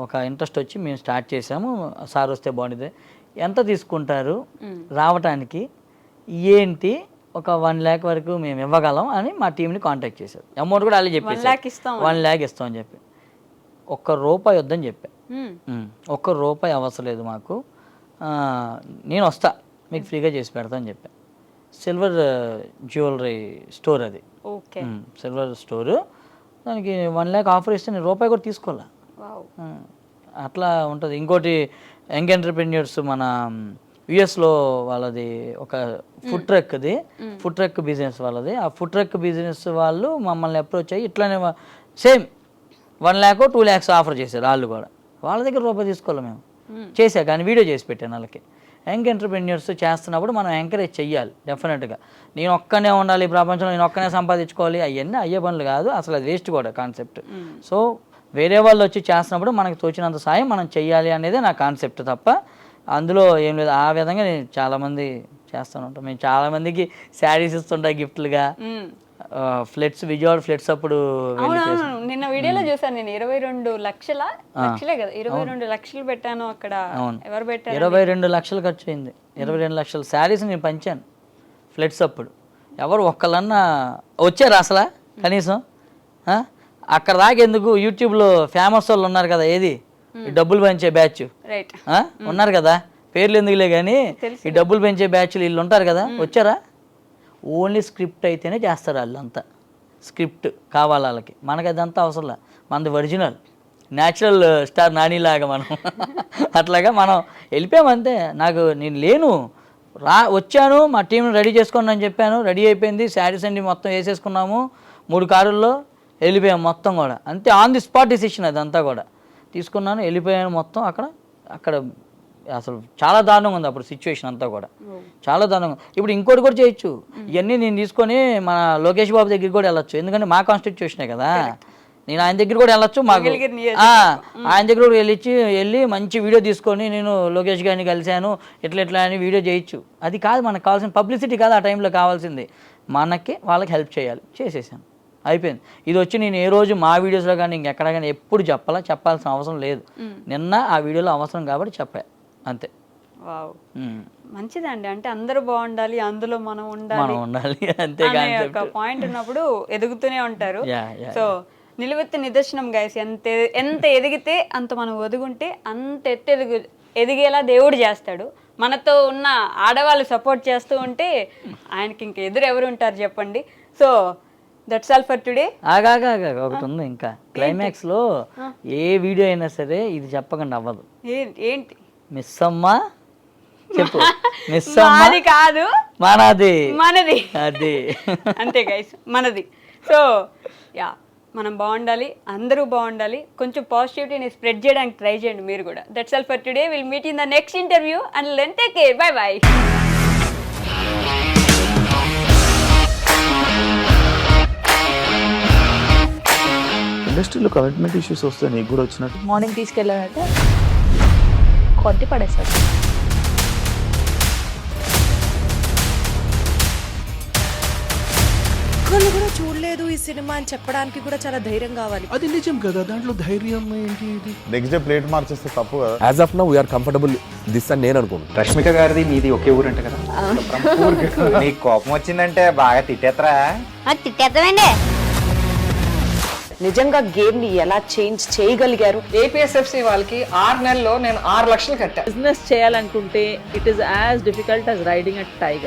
ఒక ఇంట్రెస్ట్ వచ్చి మేము స్టార్ట్ చేసాము. సార్ వస్తే బాగుంటుంది, ఎంత తీసుకుంటారు రావటానికి, ఏంటి, ఒక 1 lakh వరకు మేము ఇవ్వగలం అని మా టీంని కాంటాక్ట్ చేశారు. అమౌంట్ కూడా వాళ్ళు చెప్పారు 1 lakh ఇస్తామని చెప్పి. ₹1 వద్దని చెప్పా. ₹1 అవసరం లేదు మాకు, నేను వస్తా మీకు ఫ్రీగా చేసి పెడతా అని చెప్పా. సిల్వర్ జ్యువెలరీ స్టోర్ అది, సిల్వర్ స్టోరు. దానికి 1 lakh ఆఫర్ ఇస్తే నేను ₹1 కూడా తీసుకోవాలా. అట్లా ఉంటుంది. ఇంకోటి యంగ్ ఎంటర్ప్రెన్యూర్స్ మన యుఎస్లో వాళ్ళది ఒక ఫుడ్ ట్రక్ బిజినెస్ వాళ్ళది. ఆ ఫుడ్ ట్రక్ బిజినెస్ వాళ్ళు మమ్మల్ని అప్రోచ్ అయ్యి ఇట్లానే సేమ్ 1 lakh 2 lakhs ఆఫర్ చేశారు. వాళ్ళు కూడా వాళ్ళ దగ్గర ₹1 తీసుకోవాలి మేము. చేశా కానీ వీడియో చేసి పెట్టాను వాళ్ళకి. యంగ్ ఎంటర్ప్రెన్యూర్స్ చేస్తున్నప్పుడు మనం ఎంకరేజ్ చెయ్యాలి డెఫినెట్గా. నేను ఒక్కనే ఉండాలి ప్రపంచంలో, నేను ఒక్కనే సంపాదించుకోవాలి, అవన్నీ అయ్యే పనులు కాదు, అసలు అది వేస్ట్ కూడా కాన్సెప్ట్. సో వేరే వాళ్ళు వచ్చి చేస్తున్నప్పుడు మనకు తోచినంత సాయం మనం చెయ్యాలి అనేది నా కాన్సెప్ట్ తప్ప అందులో ఏం లేదు. ఆ విధంగా నేను చాలామంది చేస్తూనే ఉంటాం. మేము చాలామందికి శారీస్ ఇస్తుంటా గిఫ్ట్లుగా. విజయవాడ ఫ్లెట్స్ అప్పుడు నిన్న వీడియోలో చూసాను నేను. 22 లక్షలే కదా, 22 లక్షలు పెట్టాను అక్కడ. ఎవరు పెట్టారు? 22 లక్షలు ఖర్చు అయింది. 22 లక్షల శారీస్ నేను పంచాను ఫ్లెట్స్ అప్పుడు. ఎవరు ఒక్కళ్ళన్నా వచ్చారు అసలు కనీసం? అక్కడ దాకా ఎందుకు, యూట్యూబ్లో ఫేమస్ వాళ్ళు ఉన్నారు కదా, ఏది ఈ డబ్బులు పెంచే బ్యాచ్ ఉన్నారు కదా, పేర్లు ఎందుకులే కానీ ఈ డబ్బులు పెంచే బ్యాచ్లు వీళ్ళు ఉంటారు కదా, వచ్చారా? ఓన్లీ స్క్రిప్ట్ అయితేనే చేస్తారు వాళ్ళంతా. స్క్రిప్ట్ కావాలి వాళ్ళకి, మనకి అదంతా అవసరం. మనది ఒరిజినల్ న్యాచురల్ స్టార్ నానిలాగా మనం అట్లాగా మనం వెళ్ళిపోయామంతే. నేను లేను, వచ్చాను, మా టీంని రెడీ చేసుకోండి అని చెప్పాను, రెడీ అయిపోయింది. శారీస్ అండి మొత్తం వేసేసుకున్నాము, 3 కారుల్లో వెళ్ళిపోయాము మొత్తం కూడా. అంతే, ఆన్ ది స్పాట్ డిసిషన్ అదంతా కూడా తీసుకున్నాను, వెళ్ళిపోయాను మొత్తం. అక్కడ అసలు చాలా దారుణంగా ఉంది అప్పుడు సిచ్యువేషన్ అంతా కూడా, చాలా దారుణంగా. ఇప్పుడు ఇంకోటి కూడా చేయొచ్చు, ఇవన్నీ నేను తీసుకొని మన లోకేష్ బాబు దగ్గరికి కూడా వెళ్ళొచ్చు, ఎందుకంటే మా కాన్స్టిట్యూషనే కదా. నేను ఆయన దగ్గర కూడా వెళ్ళొచ్చు, మాకు ఆయన దగ్గర కూడా వెళ్ళి మంచి వీడియో తీసుకొని నేను లోకేష్ గారిని కలిశాను ఎట్లా అని వీడియో చేయొచ్చు. అది కాదు మనకు కావాల్సిన పబ్లిసిటీ, కాదు ఆ టైంలో కావాల్సింది. వాళ్ళకి హెల్ప్ చేయాలి, చేసేసాను, అయిపోయింది. ఇది వచ్చి నేను ఏ రోజు మా వీడియోస్లో కానీ ఇంకెక్కడ కానీ ఎప్పుడు చెప్పాల్సిన అవసరం లేదు. నిన్న ఆ వీడియోలో అవసరం కాబట్టి చెప్పా, అంతే. వావ్, మంచిదండి. అంటే అందరూ బాగుండాలి, అందులో మనం ఉండాలి అంతే. ఒక పాయింట్ ఉన్నప్పుడు ఎదుగుతూనే ఉంటారు. సో నిలువెత్తు నిదర్శనం గైస్. ఎంత ఎదిగితే అంత మనం ఒదుగుంటే అంత ఎదిగేలా దేవుడు చేస్తాడు. మనతో ఉన్న ఆడవాళ్ళు సపోర్ట్ చేస్తూ ఉంటే ఆయనకి ఇంక ఎదురు ఎవరు ఉంటారు చెప్పండి. So that's all for today. ఒకటి ఉంది ఇంకా, క్లైమాక్స్ లో ఏ వీడియో అయినా సరే ఇది చెప్పకుండా అవ్వదు. ఏంటి? మిస్ అమ్మా చెప్పు. మిస్ అమ్మా కాదు, మనది అది అంతే గైస్, మనది. సో యా, మనం బాగుండాలి, అందరూ బాగుండాలి. కొంచెం పాజిటివిటీని స్ప్రెడ్ చేయడానికి ట్రై చేయండి మీరు కూడా. That's all for today. Will meet in the next interview and then take care. Bye bye. ఇండస్ట్రీలో కమిట్మెంట్ ఇష్యూస్ వస్తే నీకు కూడా వచ్చినట్టు. మార్నింగ్ తీసుకెళ్ళానంటే కొట్టి పడేస్తాడు. ఒక్కళ్ళు కూడా చూడలేదు ఈ సినిమా అని చెప్పడానికి కూడా చాలా ధైర్యం కావాలి. అది నిజం కదా, దాంట్లో ధైర్యం ఏంటి? ఇది నెక్స్ట్ డే ప్లేట్ మార్చేస్తే తప్పు కదా. As of now we are comfortable this అని నేను అనుకుంటున్నాను. రష్మిక గారిది మీది ఒకే ఊరంట కదా? నీకు కోపం వచ్చిందంటే బాగా తిట్టేత్తరా? తిట్టేద్దామండి. నిజంగా గేమ్ ని ఎలా చేంజ్ చేయగలిగారు? ఏపీఎస్ఎఫ్సి వాళ్ళకి 6 నెలల్లో నేను 6 లక్షలు కట్టా. బిజినెస్ చేయాలనుకుంటే it is as difficult as riding a tiger.